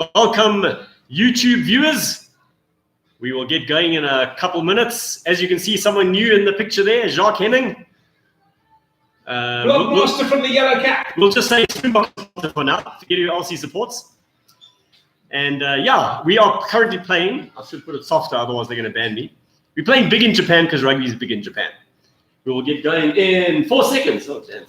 Welcome, YouTube viewers. We will get going in a couple minutes. As you can see, someone new in the picture there, Jacques Henning. Blockbuster from the yellow cap. We'll just say Springbok for now, forget who else he supports. And yeah, we are currently playing. I should put it softer, otherwise they're going to ban me. We're playing big in Japan because rugby is big in Japan. We will get going in 4 seconds. Oh, damn.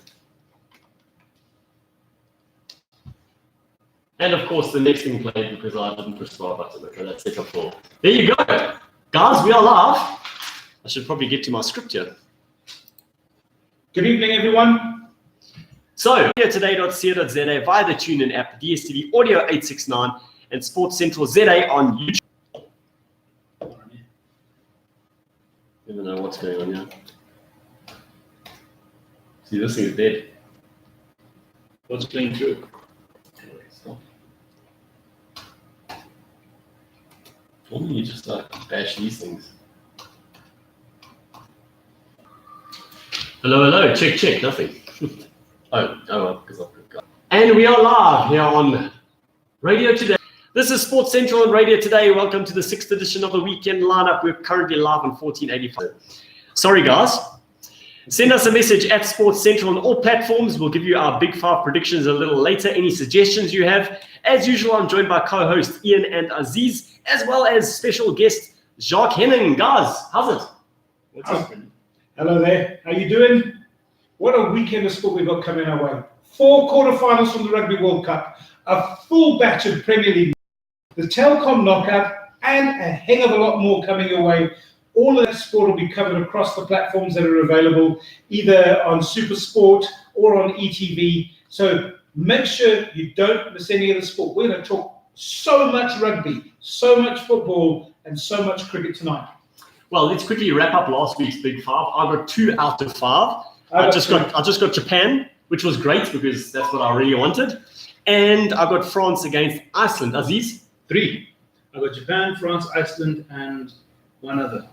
And of course, the next thing played because I didn't push the button. Okay, that's set up for. There you go. Guys, we are live. I should probably get to my script here. Good evening, everyone. So, today.co.za via the TuneIn app, DSTV Audio 869, and Sports Central ZA on YouTube. Never know what's going on here. See, this thing is dead. What's playing through? Normally you just bash these things. Hello, check, nothing. oh, because I've got. And we are live here on Radio Today. This is Sports Central on Radio Today. Welcome to the 6th edition of the weekend lineup. We're currently live on 1485. Sorry, guys. Send us a message at Sports Central on all platforms. We'll give you our Big Five predictions a little later. Any suggestions you have. As usual, I'm joined by co-host Ian and Aziz, as well as special guest Jacques Henning. Guys, how's it? What's up? Hello there. How you doing? What a weekend of sport we've got coming our way. 4 quarterfinals from the Rugby World Cup, a full batch of Premier League, the Telkom knockout, and a hell of a lot more coming your way. All of that sport will be covered across the platforms that are available, either on Super Sport or on ETV. So make sure you don't miss any of the sport. We're going to talk so much rugby, so much football, and so much cricket tonight. Well, let's quickly wrap up last week's Big Five. I got 2 out of 5. I just got Japan, which was great because that's what I really wanted. And I got France against Iceland. Aziz? 3. I got Japan, France, Iceland, and one other.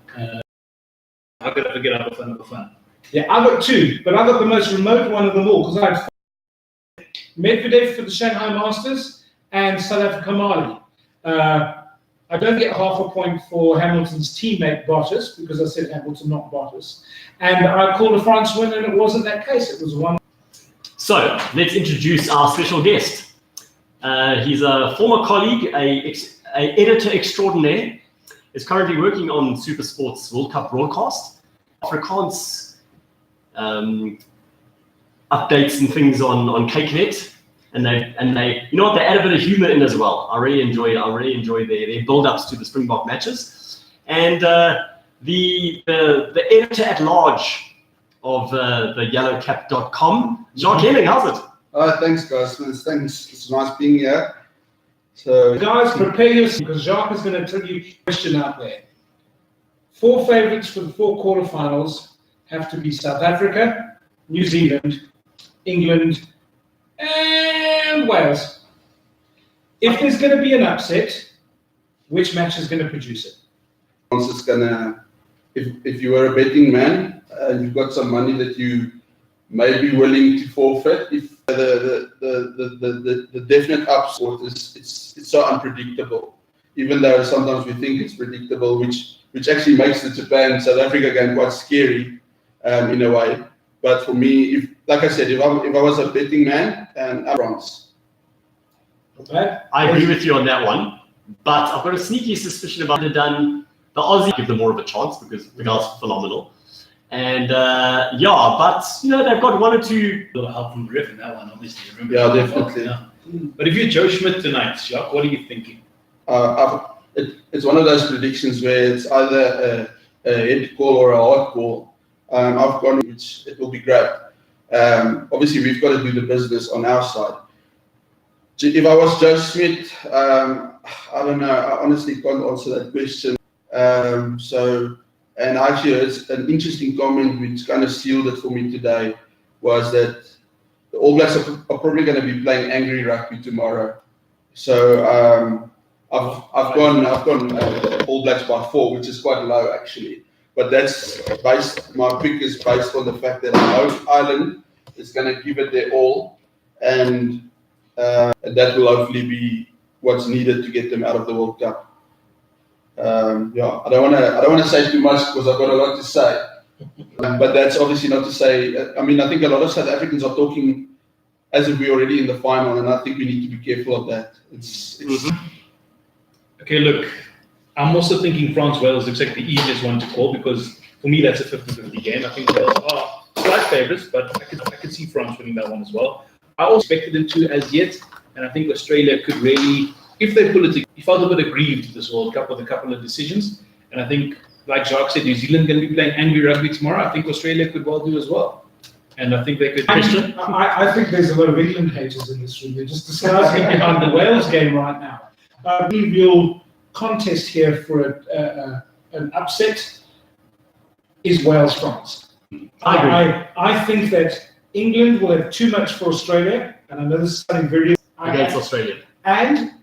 How could I forget about number 5? Yeah, I got 2, but I got the most remote one of them all because I had Medvedev for the Shanghai Masters and South Africa Mali. I don't get half a point for Hamilton's teammate Bottas because I said Hamilton, not Bottas. And I called a France win, and it wasn't that case. It was 1. So let's introduce our special guest. He's a former colleague, a editor extraordinaire. Is currently working on Super Sports World Cup broadcast. Afrikaans updates and things on KKNet. And they, you know what, they add a bit of humor in as well. I really enjoy their build-ups to the Springbok matches. And the editor at large of the yellowcap.com, Jacques Henning, how's it? Thanks, guys. Thanks. It's nice being here. So, guys, prepare yourself because Jacques is going to tell you a question out there. 4 favourites for the 4 quarterfinals have to be South Africa, New Zealand, England, and Wales. If there's going to be an upset, which match is going to produce it? it's gonna. If you are a betting man and you've got some money that you may be willing to forfeit, if the definite upset is it's so unpredictable. Even though sometimes we think it's predictable, which actually makes the Japan-South Africa game quite scary in a way. But for me, like I said, if I was a betting man, and France. Okay. I agree with you on that one, but I've got a sneaky suspicion about it done. The Aussie give them more of a chance because the guy's phenomenal. And yeah, but you know they've got 1 or 2. A little help from Griff in that one, obviously. Remember? Yeah, definitely. Yeah. But if you're Joe Schmidt tonight, Jacques, what are you thinking? It's one of those predictions where it's either a head call or a hard call. I've gone, which it will be great. Obviously, we've got to do the business on our side. If I was Joe Schmidt, I don't know. I honestly can't answer that question. And actually, it's an interesting comment which kind of sealed it for me today. Was that the All Blacks are probably going to be playing angry rugby tomorrow. So I've gone All Blacks by 4, which is quite low actually. But that's my pick is based on the fact that I know Ireland is going to give it their all, and that will hopefully be what's needed to get them out of the World Cup. I don't want to say too much because I've got a lot to say. But that's obviously not to say. I mean, I think a lot of South Africans are talking as if we're already in the final, and I think we need to be careful of that. It's Okay, look, I'm also thinking France-Wales looks like the easiest one to call because for me that's a 50-50 game. I think Wales are slight favourites, but I could see France winning that one as well. I also expected them to as yet, and I think Australia could really, if they pull it together, he felt a bit aggrieved this World Cup with a couple of decisions, and I think, like Jacques said, New Zealand going to be playing angry rugby tomorrow. I think Australia could well do as well. And I think they could. I think there's a lot of England haters in this room. They're just disguising behind the Wales game right now. The real contest here for an upset is Wales-France. I agree. I think that England will have too much for Australia, and I know this is something very Against Australia. And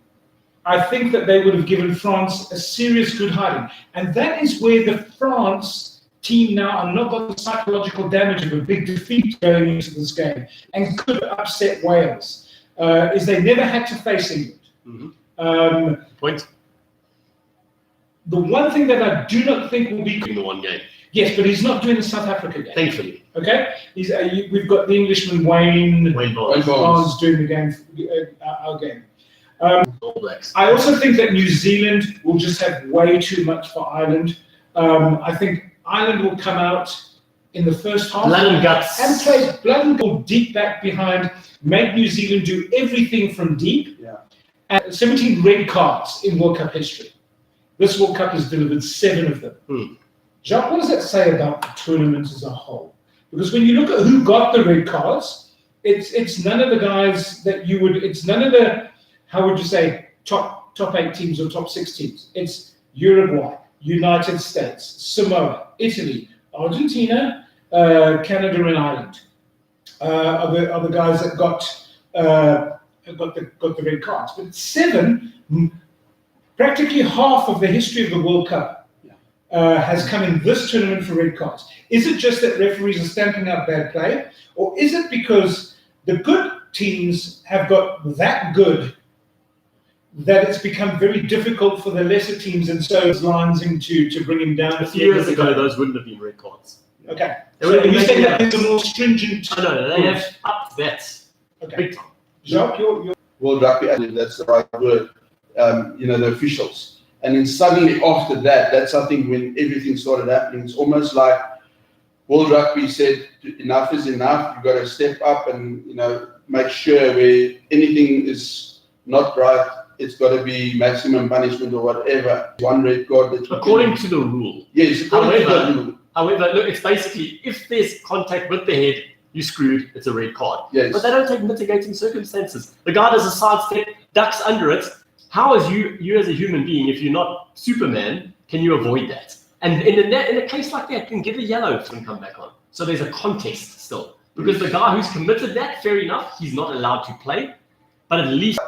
I think that they would have given France a serious good hiding. And that is where the France team now are not got the psychological damage of a big defeat going into this game and could upset Wales, is they never had to face England. Point. The one thing that I do not think will be... In the one game. Yes, but he's not doing the South Africa game. Thankfully. Okay? We've got the Englishman Wayne Barnes doing the game, our game. All Blacks. I also think that New Zealand will just have way too much for Ireland. I think Ireland will come out in the first half Blood and guts. and play blood and go deep back behind, make New Zealand do everything from deep. Yeah. And 17 red cards in World Cup history. This World Cup has delivered 7 of them. Jacques, what does that say about the tournament as a whole? Because when you look at who got the red cards, it's none of the guys that you would, it's none of the, how would you say, top 8 teams or top 6 teams. It's Uruguay, United States, Samoa, Italy, Argentina, Canada, and Ireland are the guys that got the red cards. But 7, practically half of the history of the World Cup has come in this tournament for red cards. Is it just that referees are stamping out bad play, or is it because the good teams have got that good that it's become very difficult for the lesser teams and so it's lines to bring him down? A few years ago, those wouldn't have been red cards. Okay. They would have been you making say that there's a more stringent... No, they have upped that. Okay. Big time. Jacques, you're... World Rugby, that's the right word, the officials. And then suddenly after that, that's something when everything started happening. It's almost like World Rugby said, enough is enough. You've got to step up and, make sure where anything is not right, it's got to be maximum punishment or whatever. One red card. According to the rule. Yes, according to the rule. However, look, it's basically, if there's contact with the head, you're screwed, it's a red card. Yes. But they don't take mitigating circumstances. The guy does a sidestep, ducks under it. How is you as a human being, if you're not Superman, can you avoid that? And in a case like that, can get a yellow and come back on. So there's a contest still. Because the guy who's committed that, fair enough, he's not allowed to play. But at least...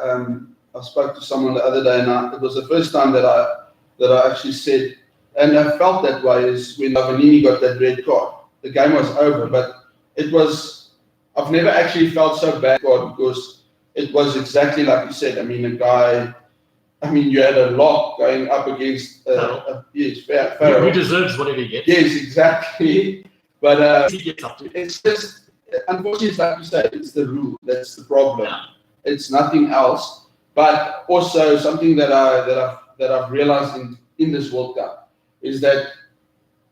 I spoke to someone the other day, and it was the first time that I actually said, and I felt that way, is when Vanini got that red card. The game was over, but it was, I've never actually felt so bad because it was exactly like you said. I mean, you had a lock going up against, Farrell. Who deserves whatever he gets. Yes, exactly. But he gets up to it. It's just, unfortunately, like you said, it's the rule. That's the problem. Yeah. It's nothing else. But also something that I've realized in this World Cup is that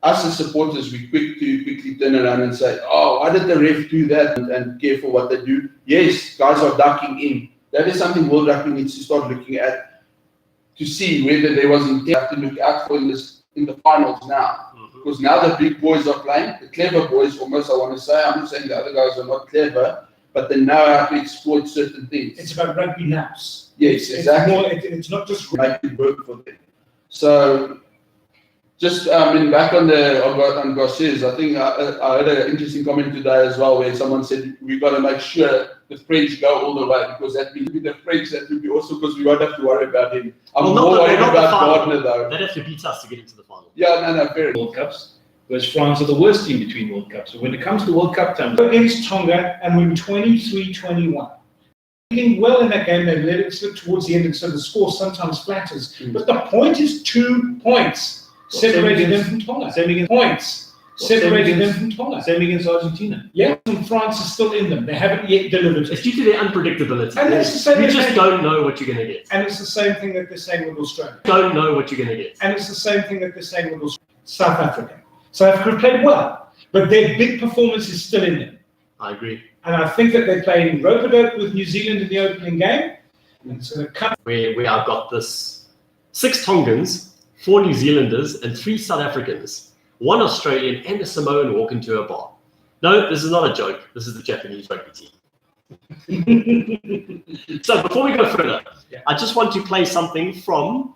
us as supporters, we quickly turn around and say, "Oh, why did the ref do that?" and care for what they do. Yes, guys are ducking in. That is something World Rugby needs to start looking at to see whether there was intent to look out for in the finals now. Because now the big boys are playing, the clever boys almost, I want to say. I'm not saying the other guys are not clever, but they know how to exploit certain things. It's about rugby naps. Yes, exactly. It's not just make it work for them. So, just back on Garces, I think I heard an interesting comment today as well, where someone said we've got to make sure the French go all the way, because that means with the French, that would be also because we won't have to worry about him. I'm more worried about Gardner though. They'd have to beat us to get into the final. Yeah, no, fair enough. World Cups, whereas France are the worst team between World Cups. So when it comes to World Cup time, against Tonga and win 23-21. playing well in that game. They let it slip towards the end, and so the score sometimes flatters. But the point is 2 points separated them from Tonga. Same against Separated them from Tonga. Same against Argentina. Yeah, and France is still in them. They haven't yet delivered. It's due to their unpredictability. And it's the same You thing- just don't know what you're going to get. And it's the same thing that they're saying with Australia. Don't know what you're going to get. And it's the same thing that they're saying with Australia. South Africa. South Africa played well, but their big performance is still in them. I agree. And I think that they played in rope-a-dope with New Zealand in the opening game. And it's going to come. Where I've got this 6 Tongans, 4 New Zealanders, and 3 South Africans, 1 Australian, and a Samoan walk into a bar. No, this is not a joke. This is the Japanese rugby team. So before we go further, I just want to play something from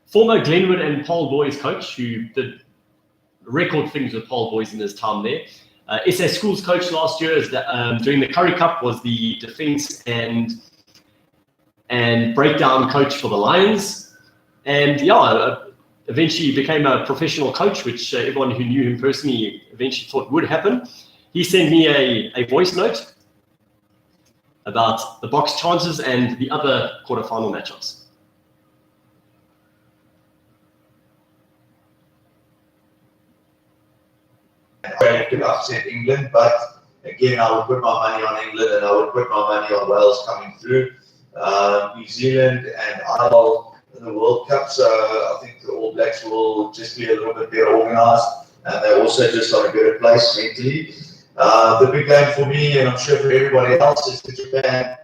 former Glenwood and Paul Boys coach, who did record things with Paul Boys in his time there. SA Schools coach last year during the Currie Cup was the defense and breakdown coach for the Lions. And eventually became a professional coach, which everyone who knew him personally eventually thought would happen. He sent me a voice note about the Box chances and the other quarterfinal matchups. Could upset England, but again, I would put my money on England and I would put my money on Wales coming through. New Zealand and Ireland in the World Cup, so I think the All Blacks will just be a little bit better organised, and they're also just on a better place mentally. The big game for me, and I'm sure for everybody else, is the Japan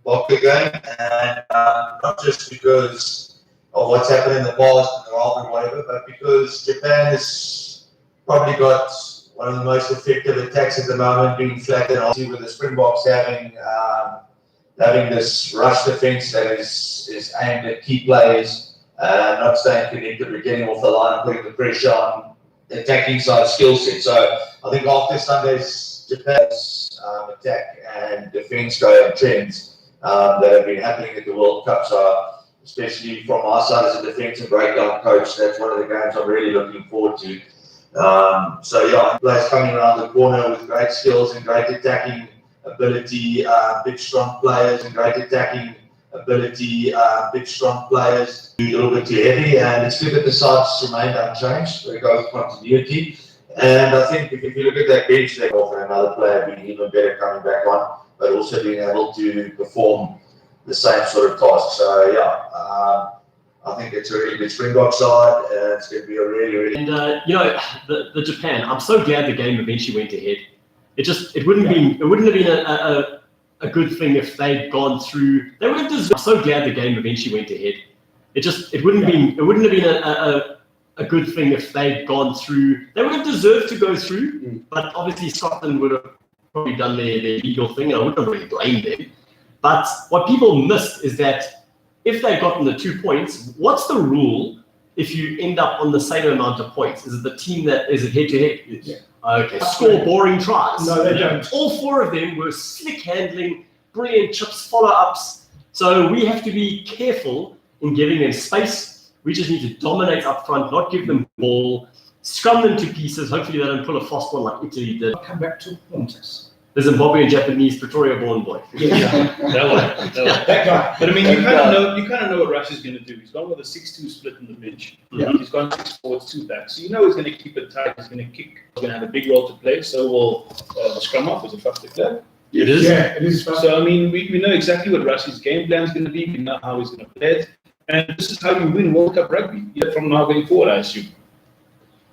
Boca game, and not just because of what's happened in the past and the rivalry, whatever, but because Japan has probably got one of the most effective attacks at the moment, being flattened, obviously, with the Springboks having this rush defense that is aimed at key players, not staying connected, but getting off the line and putting the pressure on the attacking side skill set. So I think after Sunday's Japan's attack and defense going trends that have been happening at the World Cup, so especially from our side as a defense and breakdown coach, that's one of the games I'm really looking forward to. Players coming around the corner with great skills and great attacking ability, big strong players and great attacking ability, big strong players. A little bit too heavy, and it's good that the sides remained unchanged. They go with continuity, and I think if you look at that bench, they offer another player being even better coming back on, but also being able to perform the same sort of task. So I think it's a really good Springbok side, and it's going to be a really. And the Japan, I'm so glad the game eventually went ahead. It wouldn't have been a good thing if they'd gone through. They would have deserved. I'm so glad the game eventually went ahead. It wouldn't have been a good thing if they'd gone through. They would have deserved to go through, but obviously Scotland would have probably done their legal thing. I wouldn't really blame them. But what people missed is that if they'd gotten the 2 points, what's the rule if you end up on the same amount of points? Is it the team that is it head to head? Yeah. Okay. Score boring tries. No, they don't. All 4 of them were slick handling, brilliant chips, follow-ups. So we have to be careful in giving them space. We just need to dominate up front, not give them ball, scrum them to pieces. Hopefully they don't pull a fast one like Italy did. Come back to Qantas. The Zimbabwean Japanese Pretoria-born boy. That one. That guy. But I mean, you kind of know what Russia's going to do. He's gone with a 6-2 split in the bench. Yeah. He's gone 6 forwards, 2 backs. So you know he's going to keep it tight. He's going to kick. He's going to have a big role to play. So will the scrum off. Is it fast to play? It is. Yeah, it is fast. So I mean, we know exactly what Russia's game plan is going to be. We know how he's going to play it, and this is how you win World Cup rugby. From now going forward, I assume.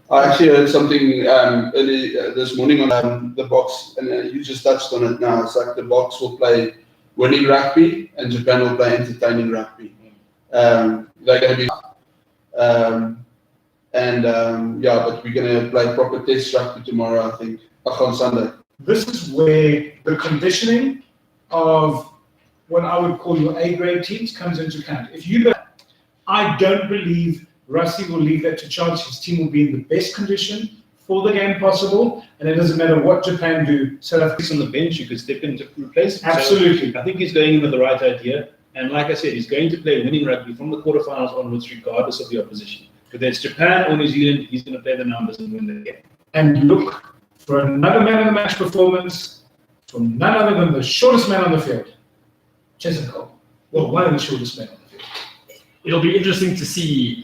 I actually heard something early this morning on the Box, and you just touched on it now. It's like the Box will play winning rugby, and Japan will play entertaining rugby. They're going to be, but we're going to play proper test rugby tomorrow, I think, on Sunday. This is where the conditioning of what I would call your A-grade teams comes into account. I don't believe Rusty will leave that to chance. His team will be in the best condition for the game possible, and it doesn't matter what Japan do. South Africa On the bench, you could step in to replace him. Absolutely. So I think he's going in with the right idea, and like I said, he's going to play winning rugby from the quarterfinals onwards, regardless of the opposition. Whether it's Japan or New Zealand, he's going to play the numbers and win the game. and look for another man of the match performance from none other than the shortest man on the field, Chesenko. Well, one of the shortest men on the field. It'll be interesting to see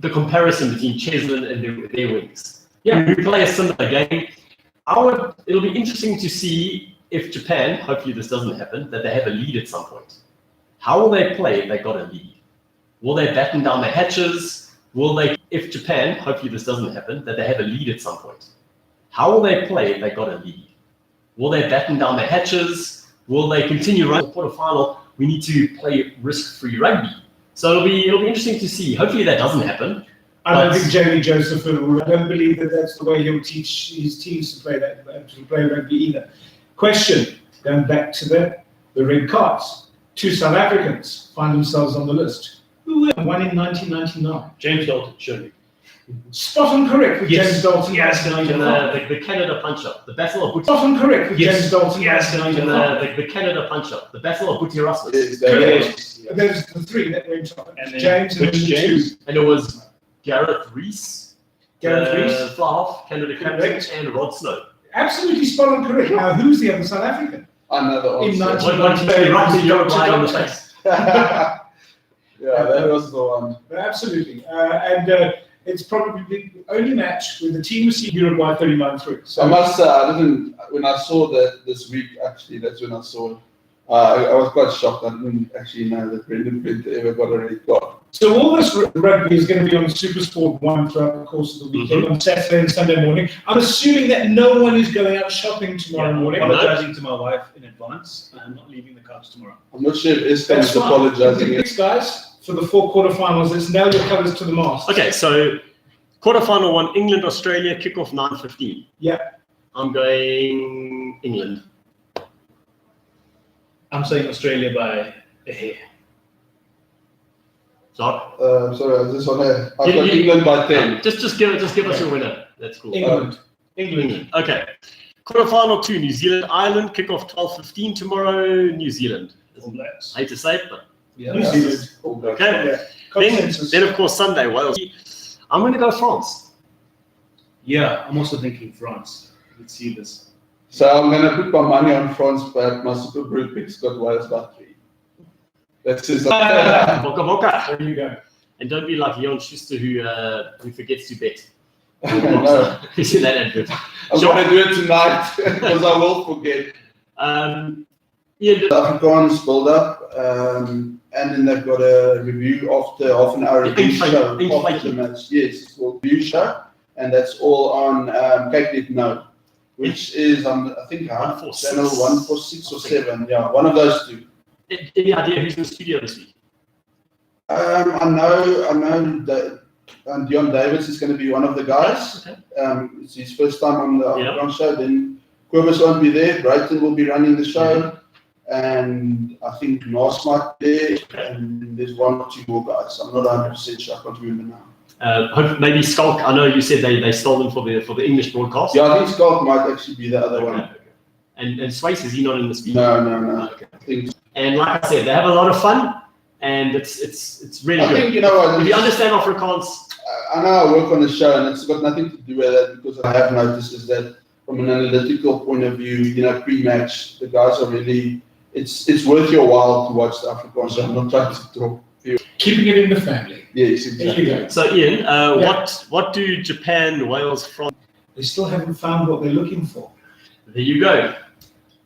the comparison between Cheslin and their wings. Yeah. We play a similar game. It'll be interesting to see if Japan, hopefully this doesn't happen, that they have a lead at some point. How will they play if they got a lead? Will they batten down their hatches? If Japan, hopefully this doesn't happen, that they have a lead at some point? How will they play if they got a lead? Will they batten down their hatches? Will they continue running the quarterfinal? We need to play risk-free rugby. So it'll be interesting to see. Hopefully that doesn't happen. I don't think Jamie Joseph will. I don't believe that that's the way he'll teach his teams to play rugby either. Question, going back to the red cards. 2 South Africans find themselves on the list. Who were one in 1999? James Dalton, surely. Spot on correct with James Dalton. Yes, The Canada punch-up. The Battle of Spot on correct with James Dalton. Yes, the Canada punch-up. The Battle of Buti Erasmus. There's the 3 that went on. And then James and then the 2. And it was Gareth Rees, Flahoff, Canada captain, Correct. and Rod Snow. Absolutely spot on correct. Now, who's the other South African? Another In answer. 1998, Right on the face. Yeah, that was the one. Absolutely. And it's probably the only match where the team received Uruguay 39-3. So I must say, when I saw that this week, actually, that's when I saw it. I was quite shocked. I didn't actually know that Brendan Venter ever got a red card. So all this rugby is going to be on SuperSport 1 throughout the course of the weekend, on Saturday and Sunday morning. I'm assuming that no one is going out shopping tomorrow morning. Apologizing to my wife in advance. I'm not leaving the couch tomorrow. I'm not sure if Espen That's is fine. apologizing. Thanks, guys, for the 4 quarterfinals. Let's nail your colours to the mast. Okay, so quarterfinal 1, England, Australia, kickoff 9:15. Yeah. I'm going England. I'm saying Australia by a hair. So, Sorry, I just want to. I've You- got you- England by 10. just give us your winner. That's cool. England. Okay. Quarterfinal 2, New Zealand, Ireland, kickoff 12:15 tomorrow. New Zealand. All Blacks. I hate to say it, but New Zealand. okay. Yeah. Consensus. Then of course Sunday, Wales. I'm going to go France. Yeah, I'm also thinking France. Let's see this. So I'm going to put my money on France, but my Super Brute picks got Wales by 3. That's just Boca Boca. There you go. And don't be like Leon Schuster who forgets to bet. No, He's in that advert. I'm going to do it tonight because I will forget. Ian, The Afrikaans build up, and then they've got a review after half an hour review show after the match. Yes, it's called review show, and that's all on Cape No, which is on I think channel 146 or 7. Yeah, one of those 2. any idea who's in the studio this week? I know that Dion Davids is going to be one of the guys. Okay. It's his first time on the Yeah. Afrikaans show. Then Kobus won't be there. Brighton will be running the show. And I think Nas might be there, and there's 1 or 2 more guys. I'm not 100% sure. I can't remember now. Maybe Skulk. I know you said they stole them for the English broadcast. Yeah, I think Scott might actually be the other one. Okay. And Swace, is he not in this video? No. Okay. I think, And like I said, they have a lot of fun, and it's really I good. think, you know what, If you understand Afrikaans, I know I work on the show, and it's got nothing to do with that, because I have noticed is that from an analytical point of view, pre-match, the guys are really, it's worth your while to watch the Afrikaans show. I'm not trying to talk. Keeping it in the family. Yes, There exactly. you go. so Ian, what do Japan, Wales, France? They still haven't found what they're looking for. There you go.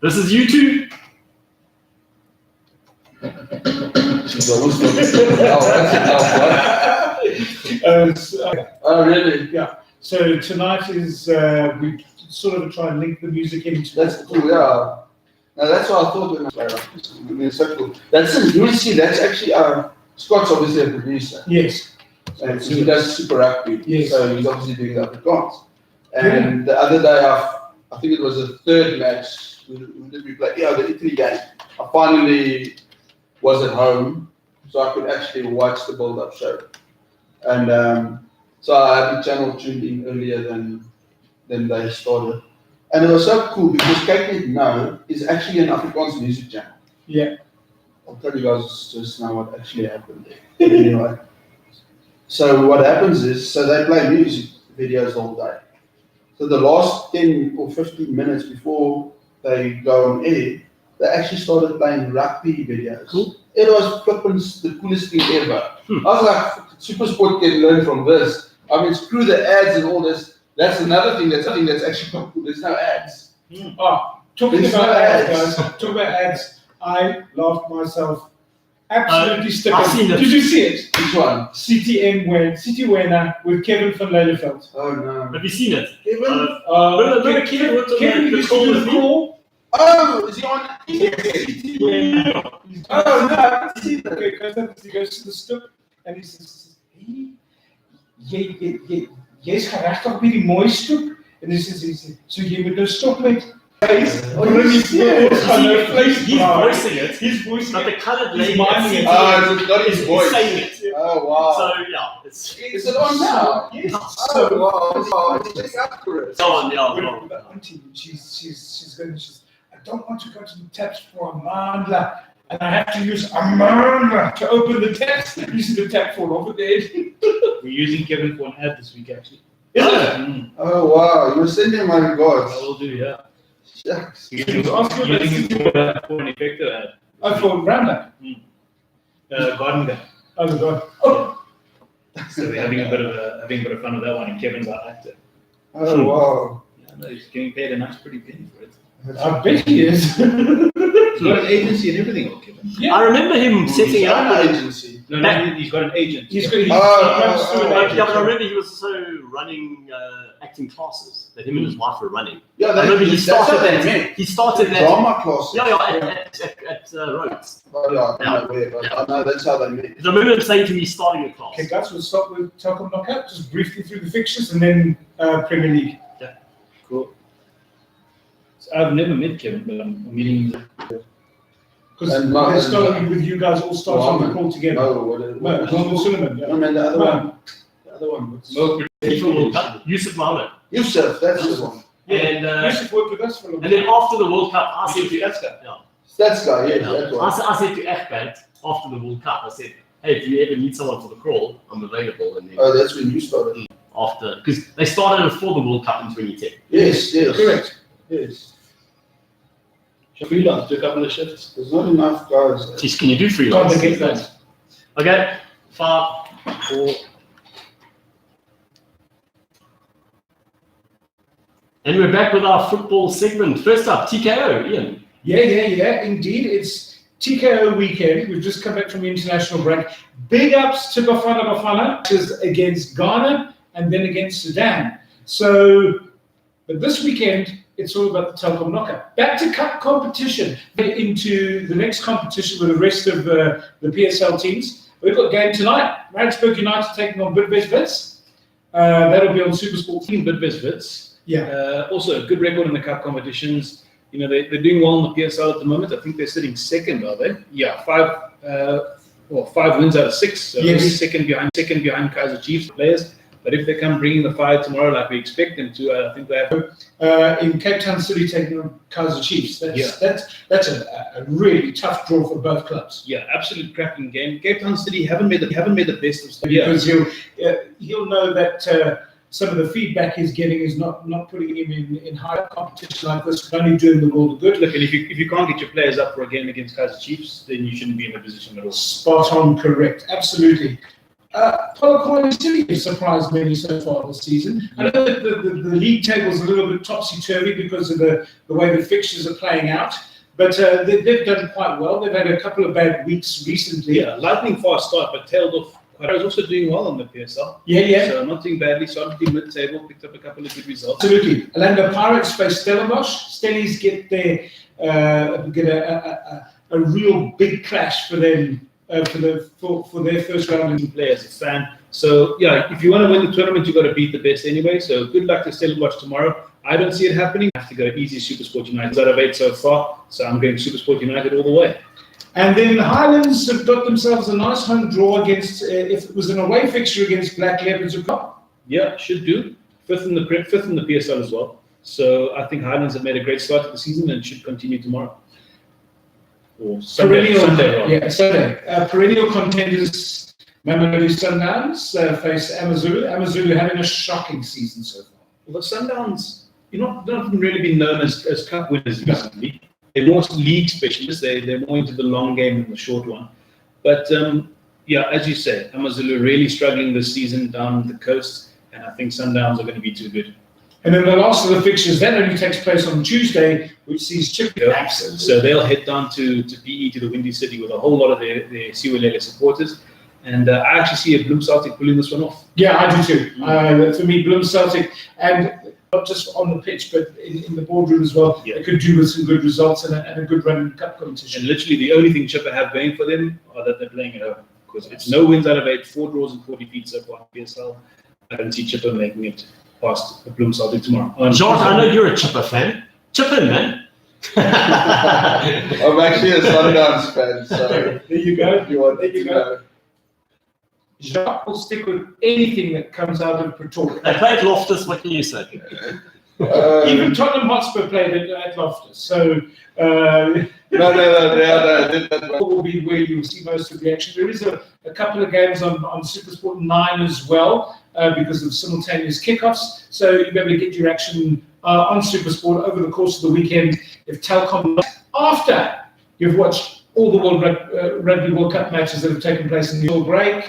This is you two. She's almost Oh, really? Yeah. So tonight is we sort of try and link the music into. That's cool, yeah. Now that's what I thought when I played it's so cool. That's actually Scott's obviously a producer. Yes. And so he does Super Rugby. Yes. So he's obviously doing the Afrikaans. And the other day, I think it was the 3rd match. Who did we play? Yeah, the Italy game. I finally was at home, so I could actually watch the build-up show. And so I had the channel tuned in earlier than they started. And it was so cool because Cape Now is actually an Afrikaans music channel. Yeah. I'll tell you guys just now what actually happened there. Anyway. So what happens is, so they play music videos all day. So the last 10 or 15 minutes before they go on air, they actually started playing rugby videos. Cool. It was flipping the coolest thing ever. Hmm. I was like, Supersport can learn from this. I mean, screw the ads and all this. That's another thing that's actually quite cool. There's no ads. Oh, talking There's about no ads, ads. guys. Talking about ads. I laughed myself absolutely I've stupid. seen it. Did you see it? Which one? City winner with Kevin van Lelyveld. Oh no. Have you seen it? Kevin? Remember Kevin worked on Kevin the used to call do with the me? call. Oh, is he on? Oh no, I haven't seen that. Okay, he goes to the stoep and he says, hey, jy's geregtig op hierdie mooi stoep. En hy sê, so jy moet nou stop met vleis. He's voicing it. He's voicing But it. the coloured He's lady miming it. Oh, it's not his is voice. saying it. Oh wow. So yeah, it's Is it on now? Yes. Oh wow. It's accurate. go on, yeah. With Go on. the auntie, she's I don't want to go to the taps for Amanda, and I have to use Amanda to open the taps. Using the tap fall over there. We're using Kevin for an ad this week, actually. Is it? Mm. Oh wow. You were sending my regards. I will do, yeah. Shucks. Using ask you about it for an effective ad. Oh, for Roundup. Garden guy. Oh God. Oh. So we're having a bit of fun with that one, and Kevin's our actor. Oh wow. Yeah, no, he's getting paid a nice pretty penny for it. I bet he is. He's got an agency and everything, Kevin. I remember him setting He's up. an agency. No, he's got an agent. He's yeah. got Yeah, but I remember he was also running acting classes that him and his wife were running. Yeah, I remember he that's started what they that. meant. He started that. Drama class. Yeah, at Rhodes. Oh, yeah, I don't know where, but I know that's how they met. Because I remember him saying to me starting a class. Okay, guys, we'll start with Telkom Knockout, just briefly through the fixtures and then Premier League. Cool. So I've never met Kevin, but I'm meeting him. Because And Mark- historically with you guys all starts on the call together. No, what Norman Suleiman, yeah. No, man, the other one. The other one. what's- FIFA World Cup, Yusuf Mohammed. Yusuf, that's the one. And Yusuf worked with us for a long and then time. after the World Cup, I said to That's guy. That's guy, yeah, Yeah. that one. I said to Ahmed after the World Cup, I said, hey, if you ever need someone for the crawl, I'm available. And then Oh, that's when you started. after, because they started before the World Cup in 2010. Yes, yes. Correct. Yes. Freelance, do a couple of shifts. There's not enough guys. Jeez, can you do freelance? Can't get that. Okay, 5, 4. And we're back with our football segment. First up, TKO, Ian. Yeah, indeed. It's TKO weekend. We've just come back from the international break. Big ups to Bafana, which is against Ghana and then against Sudan. So, but this weekend, it's all about the Telkom Knockout. Back to cup competition, into the next competition with the rest of the PSL teams. We've got a game tonight. Maritzburg United taking on Bidvest Wits. That'll be on SuperSport. Team Bidvest Wits. Yeah. Also a good record in the cup competitions. You know, they're doing well in the PSL at the moment. I think they're sitting second, are they? Yeah, 5 wins out of 6. So Yes. only second behind Kaizer Chiefs players. But if they come bringing the fire tomorrow like we expect them to, I think they have. In Cape Town City taking on Kaizer Chiefs. That's a really tough draw for both clubs. Yeah, absolute cracking game. Cape Town City haven't made the best of stuff. Because he'll know that some of the feedback he's getting is not putting him in high competition like this, only doing the world of good. Look, and if you can't get your players up for a game against Kaizer Chiefs, then you shouldn't be in a position at all. Spot on, correct, absolutely. Polokwane City has surprised many so far this season. I know that the league table is a little bit topsy-turvy because of the way the fixtures are playing out, but they've done quite well. They've had a couple of bad weeks recently. Yeah, lightning fast start, but tailed off. I was also doing well on the PSL. Yeah. So not doing badly, solidly mid-table, picked up a couple of good results. Absolutely. Orlando Pirates face Stellenbosch. Stellies get a real big clash for them for their first round. Play as a fan. So yeah, if you want to win the tournament, you got to beat the best anyway. So good luck to Stellenbosch tomorrow. I don't see it happening. I have to go easy SuperSport United out of 8 so far. So I'm going SuperSport United all the way. And then the Highlands have got themselves a nice home draw against, if it was an away fixture against Black Leopards. Yeah, should do. Fifth in the PSL as well. So I think Highlands have made a great start to the season and should continue tomorrow. Or Sunday. Perennial contenders Mamelodi Sundowns face Amazulu. Amazulu having a shocking season so far. Well, the Sundowns, not really been known as cup winners recently. they're more league specialists. They're more into the long game than the short one. But yeah, as you say, Amazulu really struggling this season down the coast, and I think Sundowns are going to be too good. And then the last of the fixtures then only takes place on Tuesday, which sees Chippa absent. So they'll head down to PE, to the Windy City, with a whole lot of their Siwelele supporters. And I actually see a Bloem Celtic pulling this one off. Yeah, I do too. For me, Bloem Celtic, and not just on the pitch, but in the boardroom as well, they could do with some good results and a good run in cup competition. And literally the only thing Chippa have going for them are that they're playing at home. Because it's no wins out of 8, 4 draws and 40 defeats so far in PSL. I don't see Chippa making it past the Bloem Celtic tomorrow. George, I know you're a Chippa fan. Chip in, man. I'm actually a Sundowns fan, so there you go. if you want There you to go. know. Jacques will stick with anything that comes out of Pretoria. They played Loftus, what can you say? Even Tottenham Hotspur played at Loftus. So No, I did that one. will be where you'll see most of the action. There is a couple of games on SuperSport 9 as well because of simultaneous kickoffs. So you'll be able to get your action on SuperSport over the course of the weekend. If Telkom, after you've watched all the Rugby World Cup matches that have taken place in the All break,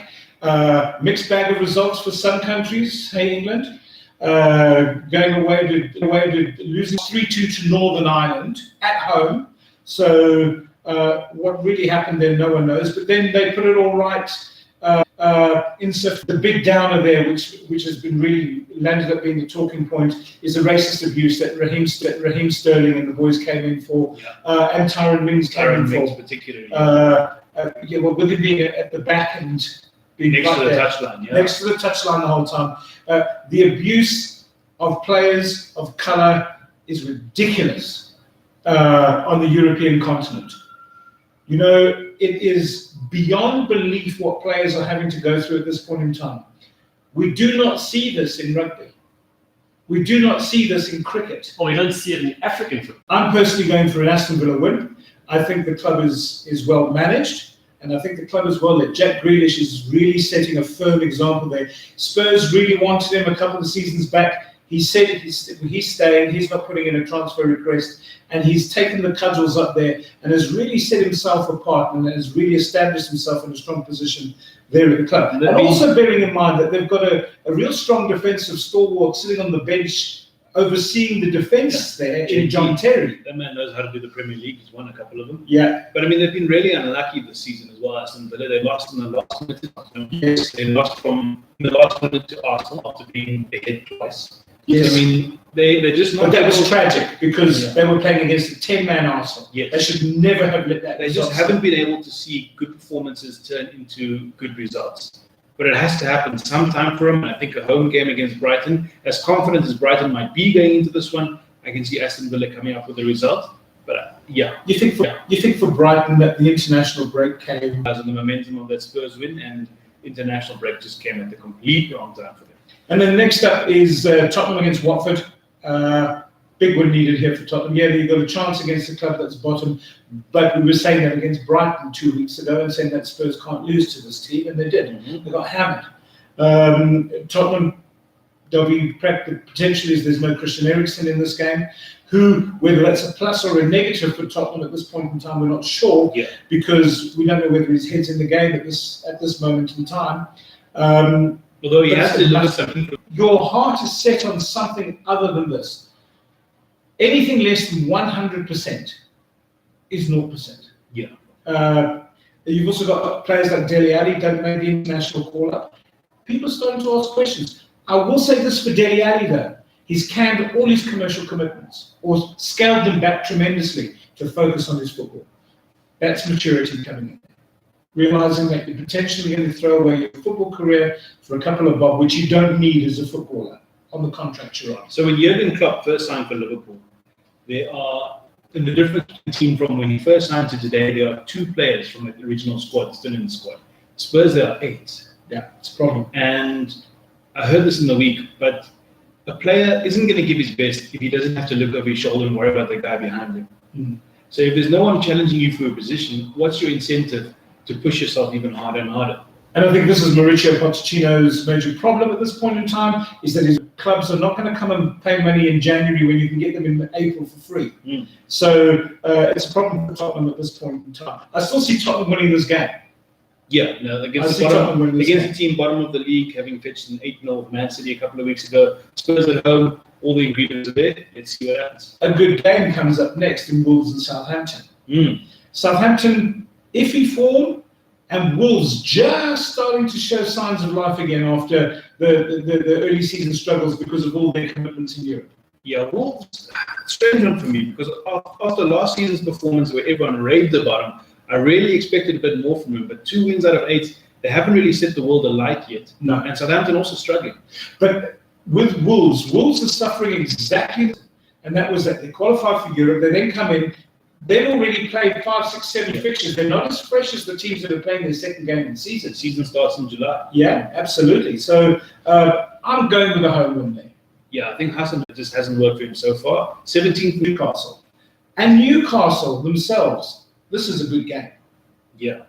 mixed bag of results for some countries. Hey, England. Going away to losing 3-2 to Northern Ireland at home. So what really happened there, no one knows. But then they put it all right. The big downer there, which has been really landed up being the talking point, is the racist abuse that Raheem Sterling and the boys came in for, and Tyrone Mings came in for. Particularly. Yeah, well, with it being at the back and being next right to the there. touchline, yeah. Next to the touchline the whole time. The abuse of players of colour is ridiculous on the European continent. You know, it is beyond belief what players are having to go through at this point in time. We do not see this in rugby. We do not see this in cricket. Well, we don't see it in African football. I'm personally going for an Aston Villa win. I think the club is well managed. And I think the club as well, that Jack Grealish is really setting a firm example there. Spurs really wanted him a couple of seasons back. He said he's staying, he's not putting in a transfer request, and he's taken the cudgels up there and has really set himself apart and has really established himself in a strong position there at the club. And also bearing in mind that they've got a real strong defensive stalwart sitting on the bench overseeing the defence there in John Terry. That man knows how to do the Premier League. He's won a couple of them. Yeah. But I mean, they've been really unlucky this season as well. Aston Villa, they lost in the last minute. Yes. They lost from the last minute to Arsenal after being ahead twice. Yes. I mean, they're just not. But that was tragic because they were playing against a 10-man Arsenal. Yes. They should never have let that. They just haven't been able to see good performances turn into good results. But it has to happen sometime for them. And I think a home game against Brighton, as confident as Brighton might be going into this one, I can see Aston Villa coming up with a result. But yeah. You think for Brighton that the international break came As in the momentum of that Spurs win, and international break just came at the complete wrong time for them. And then next up is Tottenham against Watford. Big win needed here for Tottenham. Yeah, they got a chance against the club that's bottom, but we were saying that against Brighton 2 weeks ago and saying that Spurs can't lose to this team, and they did. Mm-hmm. They got hammered. Tottenham, they'll be potentially as there's no Christian Eriksen in this game, who, whether that's a plus or a negative for Tottenham at this point in time, we're not sure, because we don't know whether his head's in the game at this moment in time. Although he has to look at something. Your heart is set on something other than this. Anything less than 100% is 0%. Yeah. You've also got players like Dele Alli don't make the international call-up. People are starting to ask questions. I will say this for Dele Alli, though. He's canned all his commercial commitments or scaled them back tremendously to focus on his football. That's maturity coming in. Realising that you're potentially going to throw away your football career for a couple of bob, which you don't need as a footballer on the contract you're on. So when Jurgen Klopp first signed for Liverpool, there are, in the difference between from when he first signed to today, there are 2 players from the original squad still in the squad. Spurs, there are 8. Yeah, it's a problem. And I heard this in the week, but a player isn't going to give his best if he doesn't have to look over his shoulder and worry about the guy behind him. Mm. So if there's no one challenging you for a position, what's your incentive to push yourself even harder and harder? And I think this is Mauricio Pochettino's major problem at this point in time, is that he's clubs are not going to come and pay money in January when you can get them in April for free. So it's a problem for Tottenham at this point in time. I still see Tottenham winning this game. Yeah, no, against the team bottom of the league, having fetched an 8-0 Man City a couple of weeks ago. Spurs at home, all the ingredients are there. Let's see what happens. A good game comes up next in Wolves and Southampton. Southampton, iffy form, and Wolves just starting to show signs of life again after the early season struggles because of all their commitments in Europe. Yeah, Wolves, strange one for me, because after last season's performance where everyone raved about him, I really expected a bit more from him, but 2 wins out of 8, they haven't really set the world alight yet. No. And Southampton also struggling. But with Wolves are suffering exactly, and that was that they qualified for Europe, they then come in, they've already played 5, 6, 7 fixtures. They're not as fresh as the teams that are playing their second game in the season. Season starts in July. Yeah, absolutely. So I'm going with a home win there. Yeah, I think Hassan just hasn't worked for him so far. 17th Newcastle. And Newcastle themselves, this is a good game. Yeah,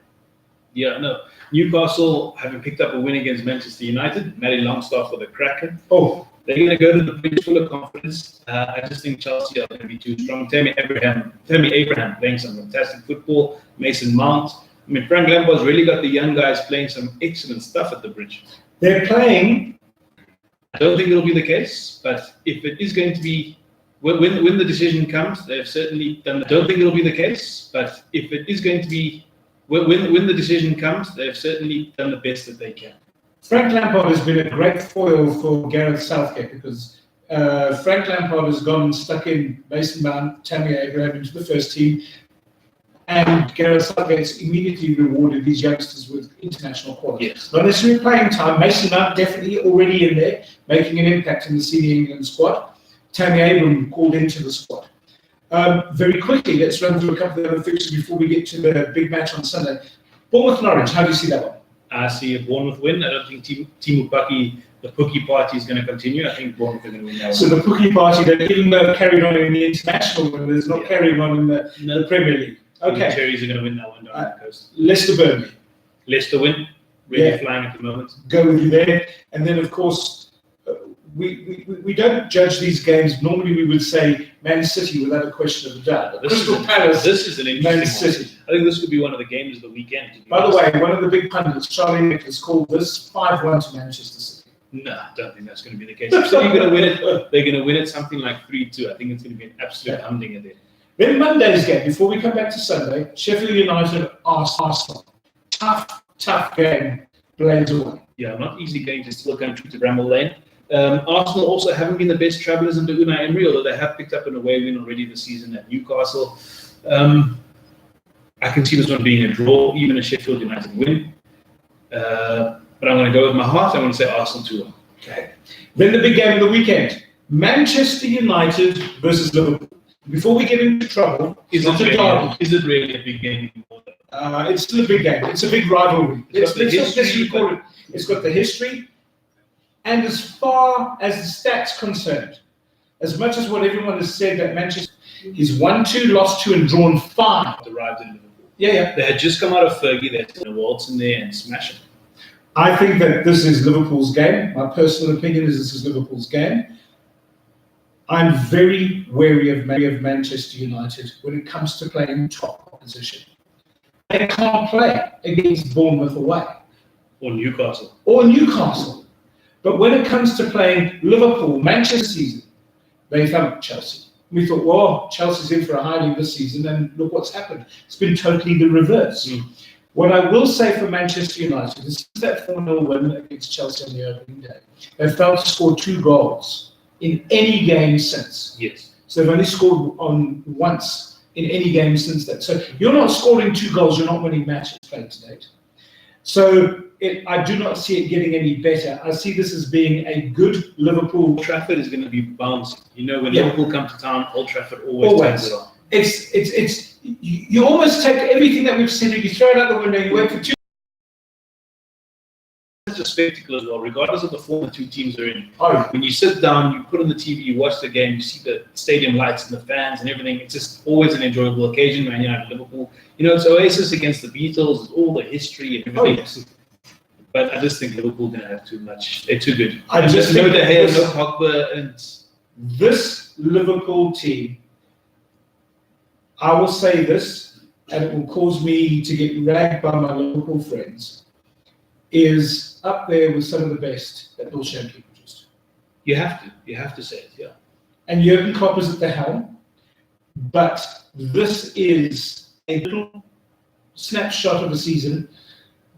no. Newcastle having picked up a win against Manchester United. Matty Longstaff for the Kraken. Oh, they're going to go to the bridge full of confidence. I just think Chelsea are going to be too strong. Tammy Abraham playing some fantastic football. Mason Mount. I mean, Frank Lampard's really got the young guys playing some excellent stuff at the bridge. They're playing. I don't think it'll be the case, but if it is going to be, when the decision comes, they've certainly done. I don't think it'll be the case, but if it is going to be, when the decision comes, they've certainly done the best that they can. Frank Lampard has been a great foil for Gareth Southgate because Frank Lampard has gone and stuck in Mason Mount, Tammy Abraham into the first team, and Gareth Southgate's immediately rewarded these youngsters with international quality. Yes. Not necessarily playing time. Mason Mount definitely already in there, making an impact in the senior England squad. Tammy Abraham called into the squad. Very quickly, let's run through a couple of other fixtures before we get to the big match on Sunday. Bournemouth-Norwich, how do you see that one? I see a Bournemouth win. I don't think Timu Pukki, the Pukki party, is going to continue. I think Bournemouth are going to win that one. So the Pukki party, that even though carried on in the international one, is not carrying on in the Premier League. Okay. The Cherries are going to win that one down the coast. Leicester-Burnley. Leicester win. Really flying at the moment. Go with you there. And then, of course, we don't judge these games. Normally, we would say Man City without a question of a doubt. Crystal Palace. This is an interesting Man City. one. I think this could be one of the games of the weekend. By the way, one of the big pundits, Charlie Nicholas, called this 5-1 to Manchester City. No, I don't think that's going to be the case. If City are going to win it, they're going to win it something like 3-2. I think it's going to be an absolute humdinger there. Then Monday's game, before we come back to Sunday, Sheffield United, Arsenal. Tough game, blades away. Yeah, not easy game to still going through to Bramall Lane. Arsenal also haven't been the best travellers under Unai Emery, although they have picked up an away win already this season at Newcastle. I can see this one being a draw, even a Sheffield United win. But I'm going to go with my heart. I'm going to say Arsenal 2-1. Okay. Then the big game of the weekend, Manchester United versus Liverpool. Before we get into trouble, is it really a big game anymore? It's still a big game. It's a big rivalry. It's got the history. And as far as the stats concerned, as much as what everyone has said that Manchester is 1-2, lost 2, and drawn 5. Arrived in Liverpool. Yeah. They had just come out of Fergie. They had a waltz in there and smash it. I think that this is Liverpool's game. My personal opinion is this is Liverpool's game. I'm very wary of Manchester United when it comes to playing top opposition. They can't play against Bournemouth away. Or Newcastle. But when it comes to playing Liverpool, Manchester season, they thumped Chelsea. We thought, well, Chelsea's in for a hiding this season, and look what's happened. It's been totally the reverse. What I will say for Manchester United is that 4-0 win against Chelsea on the opening day. They've failed to score 2 goals in any game since. Yes. So they've only scored on once in any game since then. So you're not scoring 2 goals, you're not winning matches played to date. So I do not see it getting any better. I see this as being a good Liverpool. Old Trafford is going to be bouncing. You know, when Liverpool come to town, Old Trafford always turns it on. It's you almost take everything that we've seen, you throw it out the window, you wait for 2. It's a spectacle as well, regardless of the form the two teams are in. Oh. When you sit down, you put on the TV, you watch the game, you see the stadium lights and the fans and everything. It's just always an enjoyable occasion. Man United, Liverpool. You know, it's Oasis against the Beatles, all the history and everything. Oh, yes. But I just think Liverpool didn't have too much. They're too good. I And just no think De Gea, this- no Pogba, and This Liverpool team, I will say this, and it will cause me to get ragged by my Liverpool friends, is up there with some of the best that Bill Shankly produced. you have to say it. Yeah. And Jurgen Klopp is at the helm, but this is a little snapshot of a season.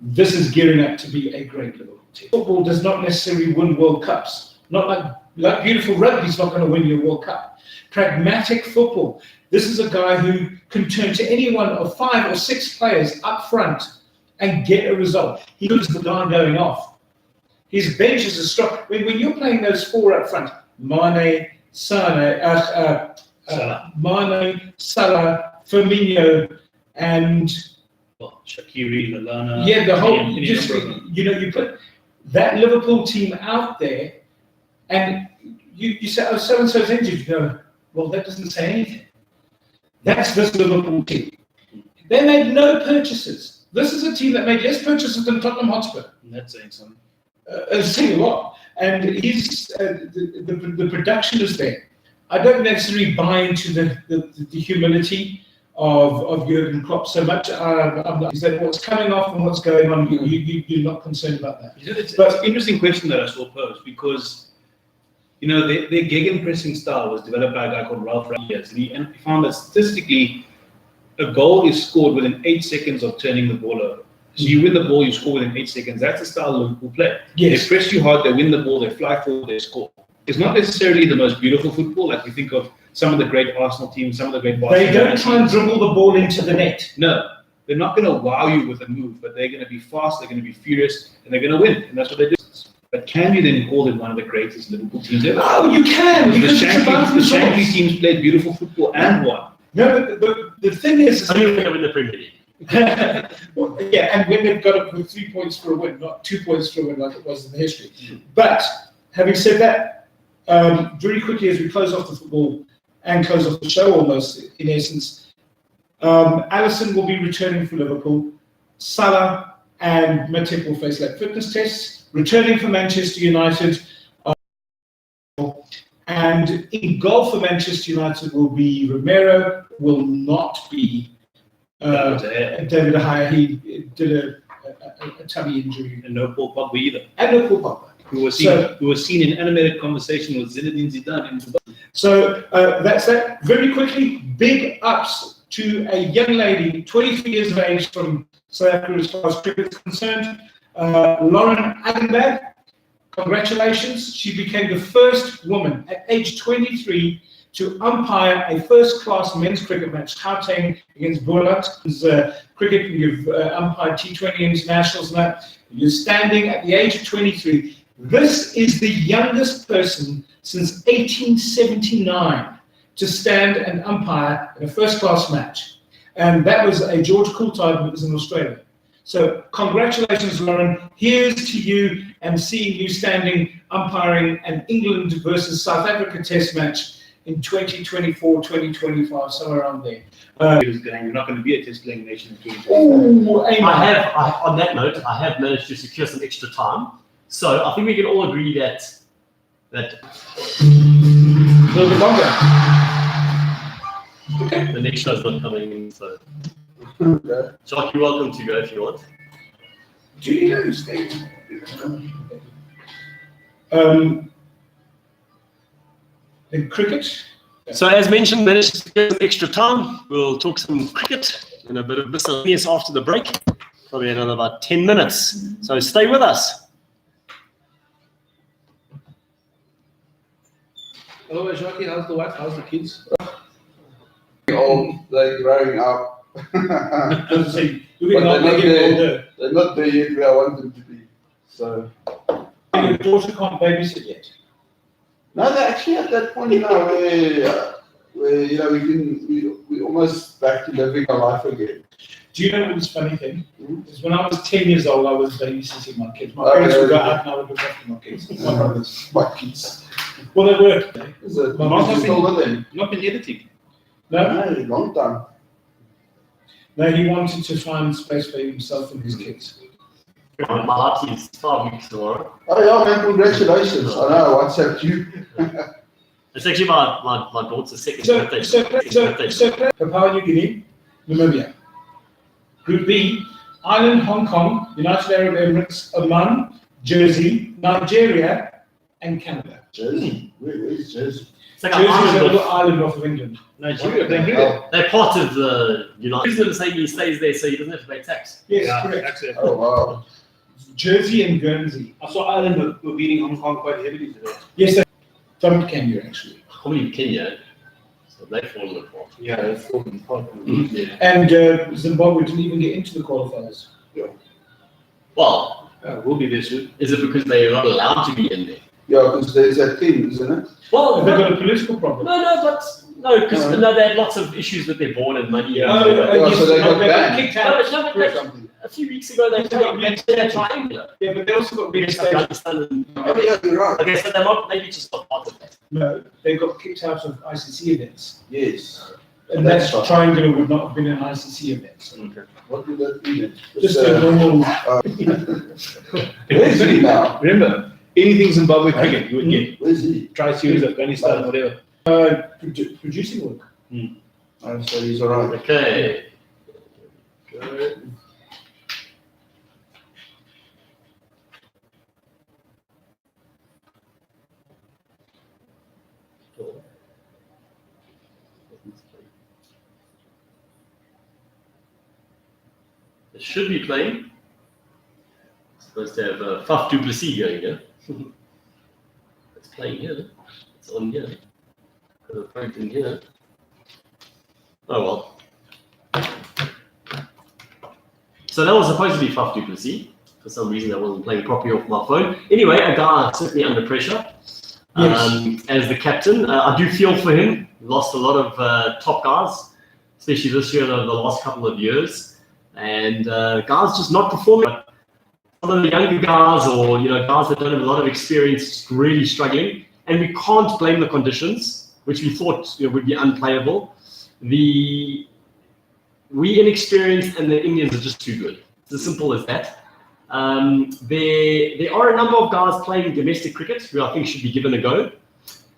This is gearing up to be a great Liverpool team. Football does not necessarily win World Cups. Not like beautiful rugby's not going to win you a World Cup. Pragmatic football. This is a guy who can turn to any one of 5 or 6 players up front and get a result. He was the guy going off. His bench is a strong. When you're playing those 4 up front, Mane, Salah, Firmino, and Well, Shaqiri, Lallana. yeah, the whole any just number of them. you put that Liverpool team out there, and you say, oh, so and so's injured. You go, well, that doesn't say anything. That's this Liverpool team. They made no purchases. This is a team that made less purchases than Tottenham Hotspur. And that's saying something. Saying a lot. And the production is there. I don't necessarily buy into the humility of Jurgen Klopp so much. I'm not, is that what's coming off and what's going on? You're not concerned about that. It's an interesting question that I saw posed because, their gegenpressing style was developed by a guy called Ralph Ranieri, and he found that statistically, a goal is scored within 8 seconds of turning the ball over. So you win the ball, you score within 8 seconds. That's the style Liverpool play. Yes. They press you hard, they win the ball, they fly forward, they score. It's not necessarily the most beautiful football, like we think of some of the great Arsenal teams, some of the great Barcelona They don't try and teams. dribble the ball into the net. No, they're not going to wow you with a move, but they're going to be fast, they're going to be furious, and they're going to win, and that's what they do. But can you then call them one of the greatest Liverpool teams ever? Oh, you can, The because it's about Shankly results. teams played beautiful football and won. No, but the thing is, Only when they win the Premier League. well, yeah, and when they've got it with 3 points for a win, not 2 points for a win like it was in the history. But having said that, very quickly as we close off the football and close off the show almost, in essence, Alisson will be returning for Liverpool. Salah and Matip will face lab fitness tests. Returning for Manchester United. And in goal for Manchester United will be Romero, will not be David De Gea. He did a tummy injury. And no Paul Pogba either. And no Paul Pogba. Who was seen in animated conversation with Zinedine Zidane in Dubai. So that's that. Very quickly, big ups to a young lady, 23 years of age, from South Africa as far as cricket is concerned. Lauren Agenberg, congratulations. She became the first woman at age 23 to umpire a first-class men's cricket match, Gauteng against Boland. Cricket, you've umpired T20 internationals and that. You're standing at the age of 23. This is the youngest person since 1879 to stand and umpire in a first-class match. And that was a George Coulthard, who was in Australia. So congratulations, Lauren. Here's to you and seeing you standing umpiring an England versus South Africa test match in 2024, 2025, somewhere around there. You're not going to be a test playing nation in 2024. Oh, amen. On that note, I have managed to secure some extra time. So I think we can all agree that A little bit longer. the next show's not coming in. So, Okay. Jock, you're welcome to go if you want. Do you know, Steve? In cricket, So as mentioned, managed to secure some extra time. We'll talk some cricket and a bit of miscellaneous after the break. Probably another about 10 minutes. So stay with us. Hello, Jackie. How's the wife? How's the kids? Old, they're growing up. doesn't say you're But not they're not making there. older. They're not there yet where I want them to be. So Your daughter can't babysit yet. no, they're actually at that point now where we almost back to living our life again. Do you know what was funny thing? Is when I was 10 years old, I was babysitting my kids. My Okay. parents would go out and I would look after my kids, my brothers. My kids. Well, they were. Is it? My mom's Is it still with them? Not been editing. No, No, long time. no, he wanted to find space for himself and his kids. My last is 5 weeks tomorrow. Oh yeah, man, congratulations. I know, I WhatsApped you. It's actually my daughter's second birthday. So Papua New Guinea, Namibia. Group B, Ireland, Hong Kong, United Arab Emirates, Oman, Jersey, Nigeria, and Canada. Jersey? Where's Jersey? It's like Jersey is a an little island island off of England. Nigeria, What the they hell? they're part of the United States. Saying he stays there so he doesn't have to pay tax. Yes, Yeah, correct. that's it. Oh wow. Jersey and Guernsey. I saw Ireland were beating Hong Kong quite heavily today. Yes, they thumped Kenya actually. Probably Kenya. So they've fallen apart. Yeah, it's falling apart. Yeah. And Zimbabwe didn't even get into the qualifiers. Well, We'll be there soon. is it because they're not allowed to be in there? Yeah, because there's that thing, isn't it? Well, Have they got a political problem? because they had lots of issues with their board and money. And Yeah, so they got they banned. kicked No, out. but Or something. a few weeks ago they played their triangular. Yeah, but they also got Against kicked out. Afghanistan and Oh yeah, you're right. okay, so they're not maybe just not part of that. No, they got kicked out of ICC events. Yes. And That's that right. triangular would not have been an ICC event. What would that be then? Just a normal. Where's he now? Remember, anything Zimbabwe cricket, you would get. Where's he? Try series, Afghanistan, whatever. Producing work. Oh, so he's alright. Okay. Good. It should be playing. Supposed to have Faf du Plessis going here. It's playing here. It's on here. Got a point in here. Oh well. So that was supposed to be Faf du Plessis. For some reason, I wasn't playing properly off my phone. Anyway, a guy certainly under pressure. Yes. As the captain, I do feel for him. Lost a lot of top guys, especially this year and over the last couple of years. And guys just not performing. Some of the younger guys, or guys that don't have a lot of experience, just really struggling. And we can't blame the conditions, which we thought would be unplayable. We inexperienced, and the Indians are just too good. It's as simple as that. There are a number of guys playing domestic cricket who I think should be given a go.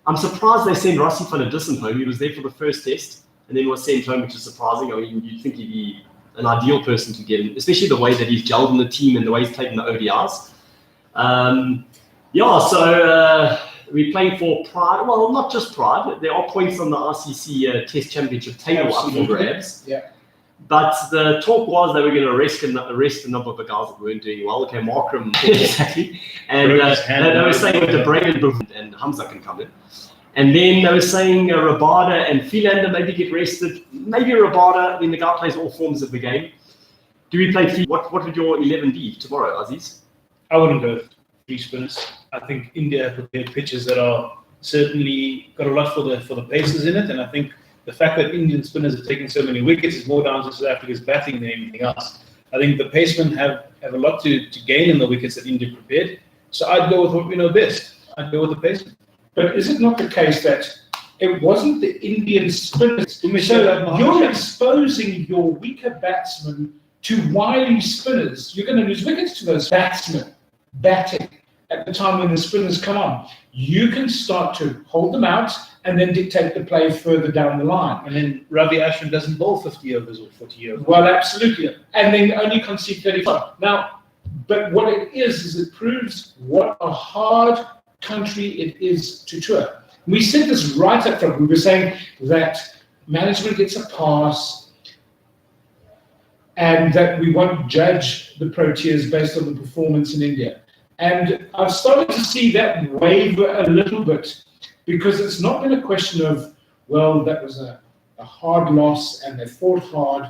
I'm surprised they sent Rassie van der Dussen home. He was there for the first test and then was sent home, which is surprising. I mean, you'd think he'd be an ideal person to get him, especially the way that he's gelled in the team and the way he's played in the ODIs. So we're playing for Pride. Well, not just Pride. There are points on the RCC Test Championship table up for grabs. Yeah. But the talk was they were going to arrest a number of the guys that weren't doing well. Okay, Markram, exactly. And they were saying that De Bruyne and Hamza can come in. And then they were saying Rabada and Philander maybe get rested. Maybe Rabada, the guy plays all forms of the game. Do we play what would your 11 be tomorrow, Aziz? I wouldn't go 3 spinners. I think India have prepared pitches that are certainly got a lot for the paces in it, and I think the fact that Indian spinners have taken so many wickets is more down to South Africa's batting than anything else. I think the pacemen have a lot to gain in the wickets that India prepared. So I'd go with what we know best. I'd go with the pacemen. But is it not the case that it wasn't the Indian spinners? So Maharashtra. you're exposing your weaker batsmen to wily spinners. You're going to lose wickets to those batsmen batting at the time when the spinners come on. You can start to hold them out and then dictate the play further down the line. And then Ravi Ashwin doesn't bowl 50 overs or 40 overs. Well, absolutely. And then only concede 35. Now, but what it is it proves what a hard country it is to tour. We said this right up front. We were saying that management gets a pass and that we won't judge the Proteas based on the performance in India. And I've started to see that waver a little bit because it's not been a question of, well, that was a hard loss and they fought hard.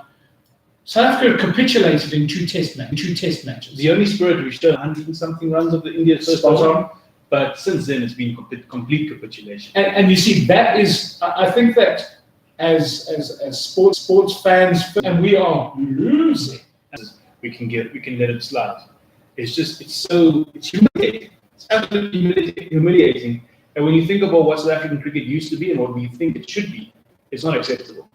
South Africa capitulated in two test matches. The only spirit we've shown 100 and something runs of the Indian first Spot over, on. but since then it's been complete capitulation. And you see, that is, I think that as sports fans, and we are losing. We can let it slide. It's humiliating. It's absolutely humiliating. And when you think about what South African cricket used to be and what we think it should be, it's not acceptable.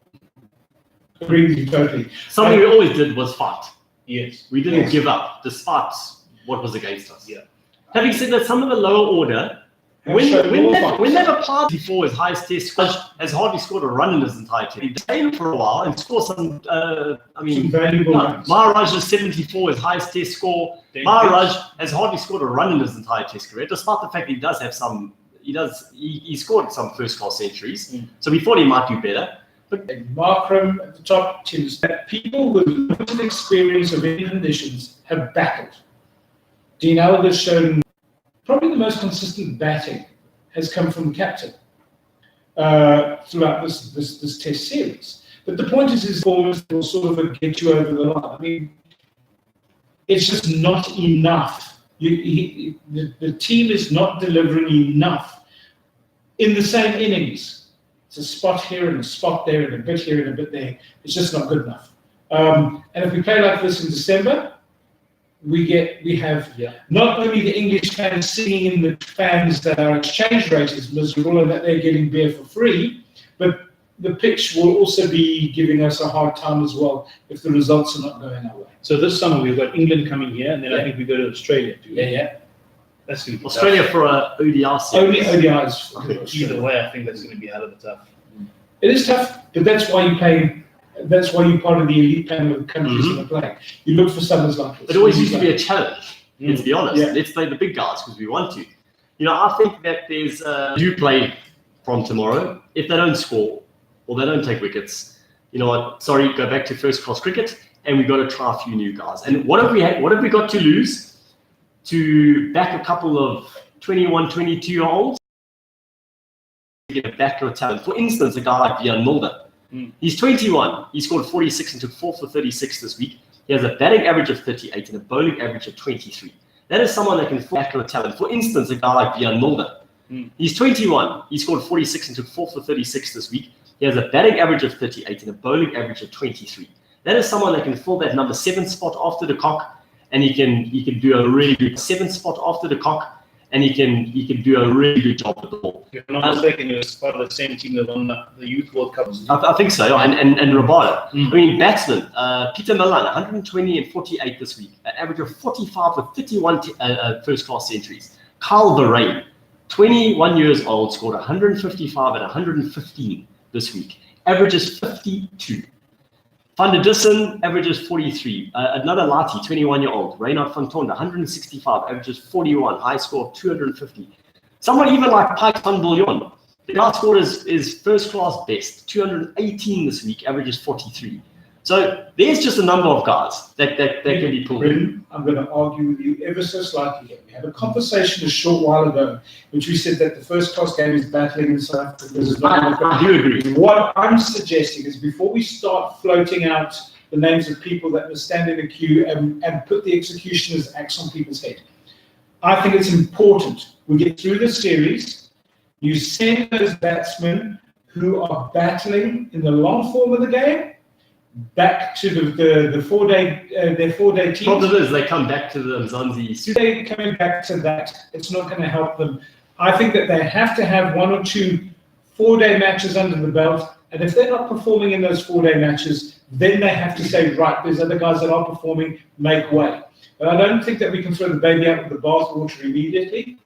Agree with you totally. Something we always did was fight. Yes. We didn't Yes. give up, despite what was against us. Yeah. Having said that, some of the lower order, when they've applied before his highest test score, has hardly scored a run in his entire career. He played for a while and scored some, Some valuable runs. Maharaj is 74, his highest test score. Maharaj has hardly scored a run in his entire test career, despite the fact he does have some, he scored some first-class centuries. So we thought he might do better. But Markram at the top is that people with limited experience of any conditions have battled. Dean Elder's shown probably the most consistent batting has come from the captain throughout this test series. But the point is his performance will sort of get you over the line. I mean, it's just not enough. The team is not delivering enough in the same innings. It's a spot here and a spot there and a bit here and a bit there. It's just not good enough. And if we play like this in December, we have not only the English fans singing in the fans that our exchange rate is miserable and that they're getting beer for free, but the pitch will also be giving us a hard time as well if the results are not going our way. So this summer we've got England coming here, and then I think we go to Australia too. That's going to be Australia tough. for a ODI series. Only ODIs. Either way, I think that's going to be out of the tough. It is tough, but that's why that's why you're part of the elite panel of countries that are playing. You look for summers like this. It always used to be a challenge, let's be honest. Yeah. Let's play the big guys because we want to. I think that there's do play from tomorrow. If they don't score or they don't take wickets, you know what? Sorry, go back to first class cricket, and we've got to try a few new guys. And what have we got to lose to back a couple of 21, 22-year-olds? Get a backdoor talent. For instance, a guy like Jan Mulder. He's 21. He scored 46 and took 4 for 36 this week. He has a batting average of 38 and a bowling average of 23. That is someone that can backdoor talent. For instance, a guy like Jan Mulder. He's 21. He scored 46 and took 4 for 36 this week. He has a batting average of 38 and a bowling average of 23. That is someone that can fill that number 7 spot after the cock, and he can do a really good 7 spot after the cock, and he can do a really good job with the ball. If I'm not mistaken, he was part of the same team that won the Youth World Cup. I think so, and Roberto. I mean, batsman, Peter Milan, 120 and 48 this week, an average of 45 with 31 first-class centuries. Kyle Verreyn, 21 years old, scored 155 and 115 this week, averages 52. Van der Dussen averages 43. Another Lati, 21-year-old. Reynard van Tonde, 165, averages 41. High score of 250. Someone even like Pike van Biljon. The guy scored his first-class best, 218 this week, averages 43. So there's just a number of guys that can be pulled in. I'm going to argue with you ever so slightly here. We had a conversation a short while ago, which we said that the first-class game is battling in South Africa. I do agree. What I'm suggesting is before we start floating out the names of people that will stand in a queue and put the executioner's axe on people's head, I think it's important we get through the series. You send those batsmen who are battling in the long form of the game back to the 4-day their 4-day teams. Problem is they come back to the Mzansi. They're coming back to that. It's not going to help them. I think that they have to have 1 or 2 4-day matches under the belt, and if they're not performing in those 4-day matches, then they have to say, right, there's other guys that are performing, make way. But I don't think that we can throw the baby out with the bathwater immediately.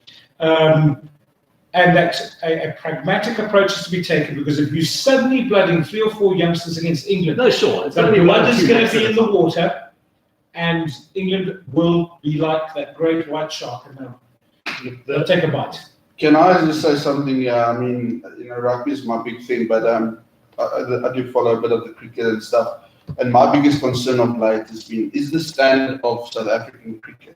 And that a pragmatic approach is to be taken, because if you suddenly blood in 3 or 4 youngsters against England, No, sure. It's the going to be blood one is or two going max to be at in a the time. water, and England will be like that great white shark, and they'll take a bite. Can I just say something? I mean, rugby is my big thing, but I do follow a bit of the cricket and stuff. And my biggest concern of late has been, is the standard of South African cricket,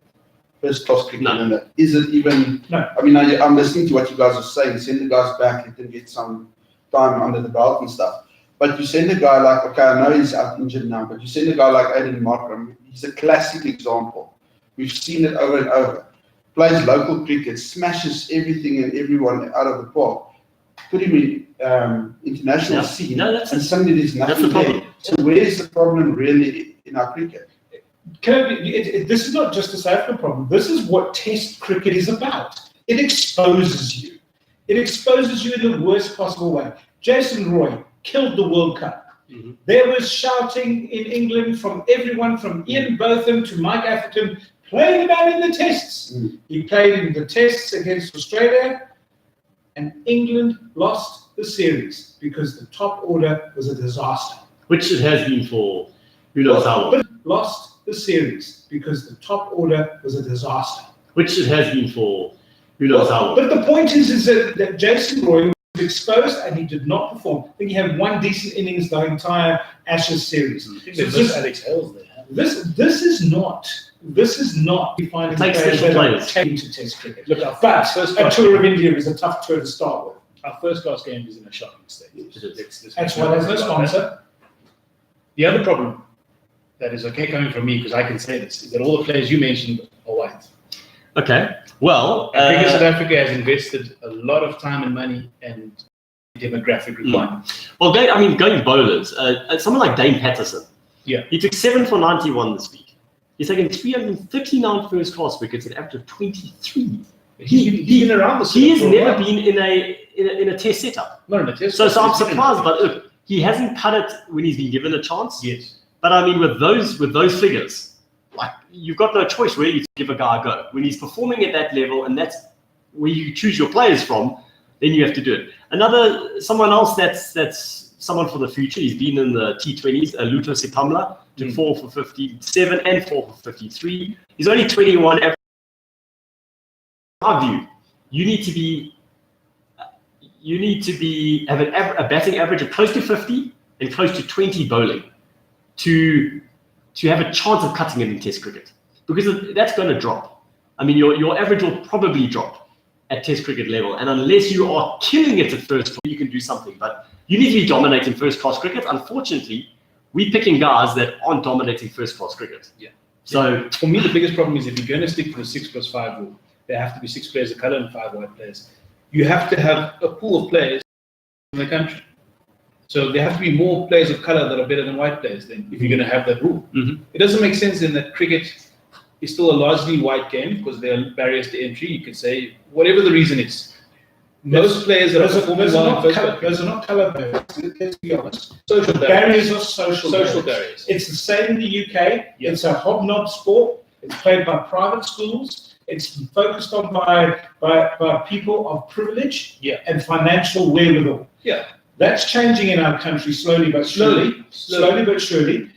first-class cricket, No. and that, is it even? No. I mean, I'm listening to what you guys are saying. Send the guys back, let them get some time under the belt and stuff. But you send a guy like, okay, I know he's out injured now, but you send a guy like Aiden Markram, he's a classic example. We've seen it over and over. Plays local cricket, smashes everything and everyone out of the park. Put him in international scene, and suddenly there's nothing the problem. there. So where's the problem really in our cricket? This is not just a South African problem. This is what Test cricket is about. It exposes you. It exposes you in the worst possible way. Jason Roy killed the World Cup. There was shouting in England from everyone, from Ian Botham to Mike Atherton, Play the man in the tests. He played in the tests against Australia, and England lost the series because the top order was a disaster. Which it has been for who knows how long. But lost the series because the top order was a disaster. Which it has been for who knows how long. But the point is that Jason Roy was exposed and he did not perform. I think he had one decent innings the entire Ashes series. I think So there's Alex Hales there. this is not defining Takes players special that are players. taken to Test cricket. Look, our But first a class, tour of India is a tough tour to start with. our first class game is in a shocking state. It is. That's why there's no sponsor. The other problem that is okay coming from me, because I can say this, is that all the players you mentioned are white. Okay. Well, Cricket South Africa has invested a lot of time and money and demographic requirements. well, going bowlers. Someone like Dane Patterson. Yeah. He took 7 for 91 this week. He's taken 339 first class wickets at an average of 23. He's been around the He has for a never while. been in a test setup. Not in a test. So I'm He's been in- surprised, but look, he hasn't cut it when he's been given a chance. Yes. But I mean, with those figures, like you've got no choice really to give a guy a go. When he's performing at that level, and that's where you choose your players from, then you have to do it. Someone else that's someone for the future. He's been in the T20s. Luto Sitamla took 4 for 57 and 4 for 53. He's only 21. In my view, you need to have a batting average of close to 50 and close to 20 bowling to have a chance of cutting it in Test cricket, because that's going to drop. I mean, your average will probably drop at Test cricket level, and unless you are killing it at first class, you can do something. But you need to be dominating first class cricket. Unfortunately, we're picking guys that aren't dominating first class cricket. Yeah. So For me, the biggest problem is if you're going to stick to the 6+5 rule, there have to be 6 players of color and 5 white players. You have to have a pool of players in the country. So there have to be more players of color that are better than white players then, if you're going to have that rule. Mhm. It doesn't make sense then that cricket is still a largely white game because there are barriers to entry. You could say, whatever the reason is. Most players that are performing well in first class, Those are not colour barriers, let's be honest. social The barriers. barriers are social Social barriers. barriers. It's the same in the UK. Yeah. It's a hobnob sport. It's played by private schools. It's focused on by people of privilege Yeah. and financial wherewithal. Yeah. That's changing in our country slowly but surely. Slowly but surely.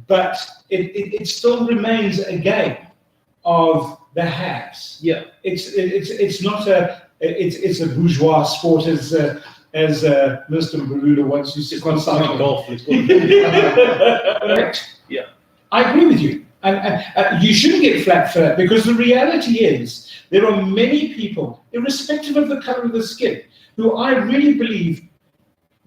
But it still remains a game of the haves. Yeah. It's not a bourgeois sport as Mr. Baruda once used to It's not consult. golf. It's called Correct. Yeah. I agree with you. And you shouldn't get flat for that, because the reality is there are many people, irrespective of the color of the skin, who I really believe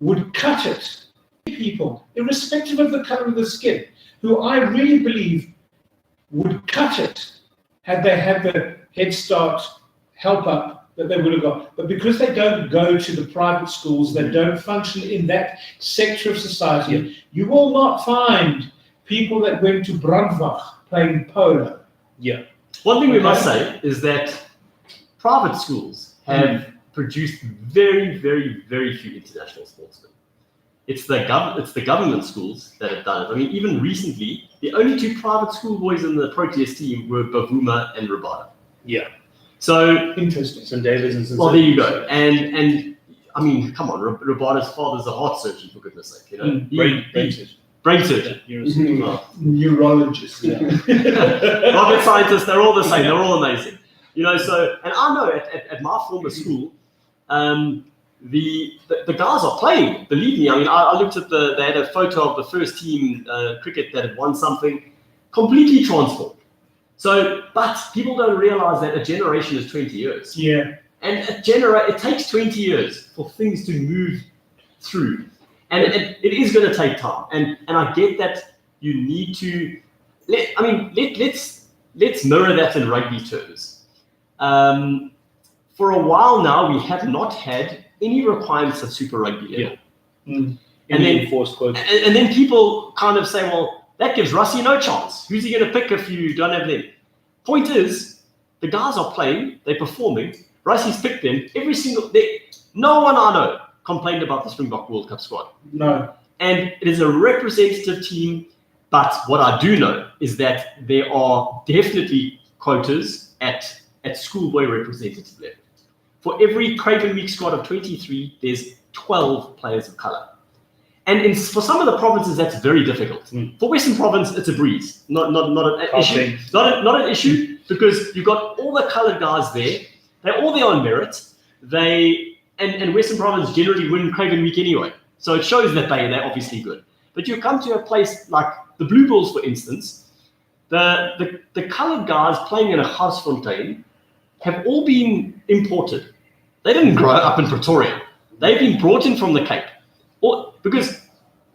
would cut it. People, irrespective of the color of the skin, who I really believe would cut it had they had the Head Start help up that they would have got. But because they don't go to the private schools, they don't function in that sector of society, you will not find people that went to Brandwach playing polo. Yeah. one thing we must say is that private schools have produced very, very, very few international sportsmen. It's the government schools that have done it. I mean, even recently, the only 2 private schoolboys in the Proteas team were Bavuma and Rabada. Yeah. So, Interesting. St. David's and St. well, there you go. And I mean, come on, Rabada's father's a heart surgeon, for goodness sake. You know, brain surgeon. Oh. Neurologist. Rocket scientists, they're all the same. They're all amazing. You know, so, and I know at my former school, the guys are playing, believe me. I mean, I looked at they had a photo of the first team cricket that had won something, completely transformed. So, but people don't realize that a generation is 20 years. Yeah. And it takes 20 years for things to move through. And it is going to take time. And I get that you need to, let's mirror that in rugby terms. For a while now, we have not had any requirements at Super Rugby level. And And then- enforced quotas. And then people kind of say, well, that gives Russie no chance. Who's he going to pick if you don't have them? Point is, the guys are playing, they're performing. Russie's picked them every single day. No one I know complained about the Springbok World Cup squad. No. And it is a representative team, but what I do know is that there are definitely quotas at schoolboy representative level. For every Craven Week squad of 23, there's 12 players of color. And for some of the provinces, that's very difficult. For Western Province, it's a breeze, not an issue. Not an issue, because you've got all the colored guys there. They're all there on merit. And Western Province generally win Craven Week anyway. So it shows that they're obviously good. But you come to a place like the Blue Bulls, for instance, the colored guys playing in a Garsfontein have all been imported. They didn't grow up in Pretoria. They've been brought in from the Cape. Because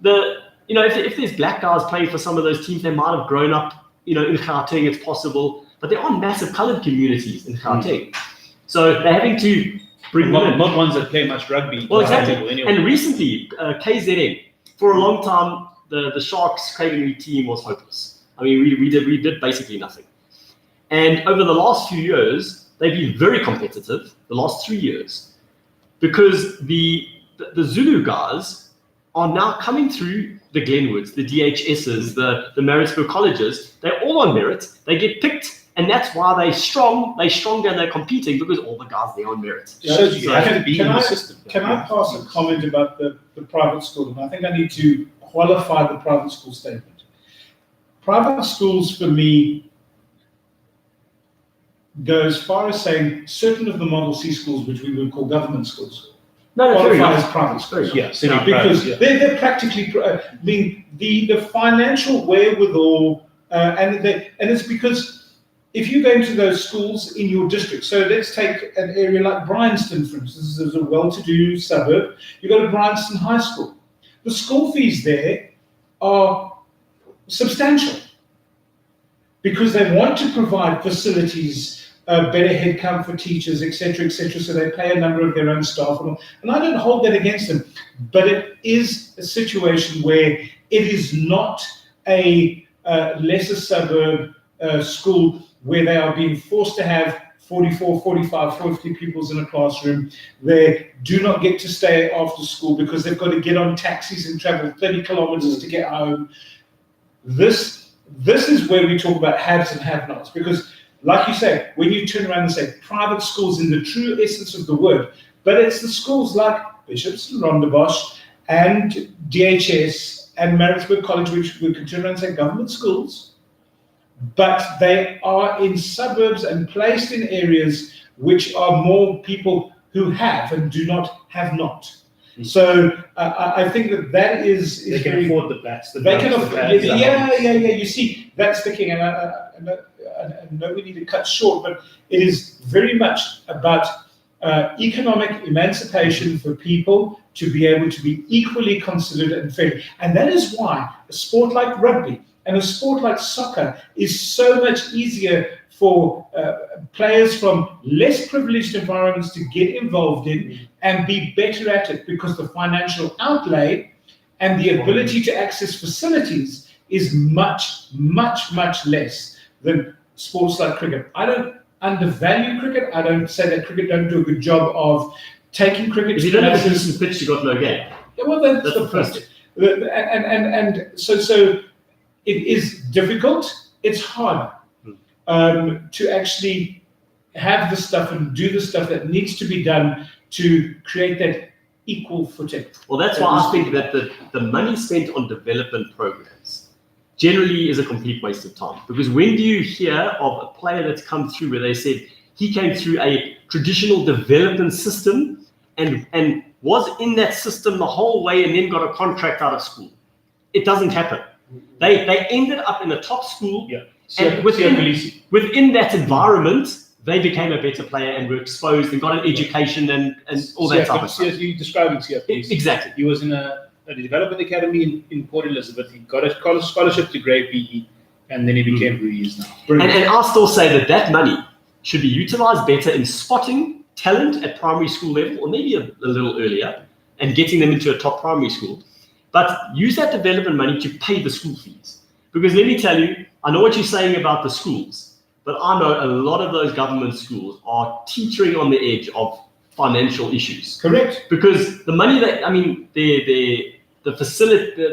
if there's black guys playing for some of those teams, they might have grown up, in Gauteng, it's possible. But there are massive colored communities in Gauteng. So they're having to bring them in. Not ones that play much rugby. Well, exactly. Anyway. And recently, KZN, for a long time, the Sharks Craven Week team was hopeless. I mean, we did basically nothing. And over the last few years, they've been very competitive, the last 3 years, because the Zulu guys are now coming through the Glenwoods, the DHSs, the Maritzburg colleges. They're all on merit. They get picked, and that's why they're strong. They're stronger and they're competing because all the guys they're on merit. Can I pass a comment about the private school? And I think I need to qualify the private school statement. Private schools, for me, go as far as saying certain of the Model C schools, which we would call government schools, qualify as private schools. Because they're practically, the financial wherewithal, and it's because if you go into those schools in your district, so let's take an area like Bryanston, for instance, there's a well-to-do suburb. You go to Bryanston High School. The school fees there are substantial because they want to provide facilities, better headcount for teachers, etc., so they pay a number of their own staff. And I don't hold that against them, but it is a situation where it is not a lesser suburb school where they are being forced to have 44, 45, 50 pupils in a classroom. They do not get to stay after school because they've got to get on taxis and travel 30 kilometers to get home. This is where we talk about haves and have-nots, because like you say, when you turn around and say private schools in the true essence of the word, but it's the schools like Bishops and Rondebosch and DHS and Maritzburg College, which we can turn around and say government schools, but they are in suburbs and placed in areas which are more people who have and do not have not. So I think that is they can afford the bats. They can afford. Yeah. You see, that's the king. And I know we need to cut short, but it is very much about economic emancipation for people to be able to be equally considered and fair. And that is why a sport like rugby and a sport like soccer is so much easier for players from less privileged environments to get involved in and be better at it, because the financial outlay and the ability to access facilities is much, much, much less than sports like cricket. I don't undervalue cricket. I don't say that cricket don't do a good job of taking cricket. If you don't have a decent pitch, you got no game. Yeah, well, that's the first. And so it is difficult. It's hard to actually have the stuff and do the stuff that needs to be done to create that equal footing. Well, that's why I think that the money spent on development programs generally is a complete waste of time. Because when do you hear of a player that's come through where they said he came through a traditional development system and was in that system the whole way and then got a contract out of school? It doesn't happen. They ended up in a top school, and within that environment, they became a better player and were exposed and got an education and all that type of stuff. You're describing CFP. Exactly. He was in a development academy in Port Elizabeth. He got a scholarship to Grey PE, and then he became who he is now. And I still say that money should be utilized better in spotting talent at primary school level, or maybe a little earlier, and getting them into a top primary school. But use that development money to pay the school fees. Because let me tell you, I know what you're saying about the schools, but I know a lot of those government schools are teetering on the edge of financial issues. Correct. Because the money the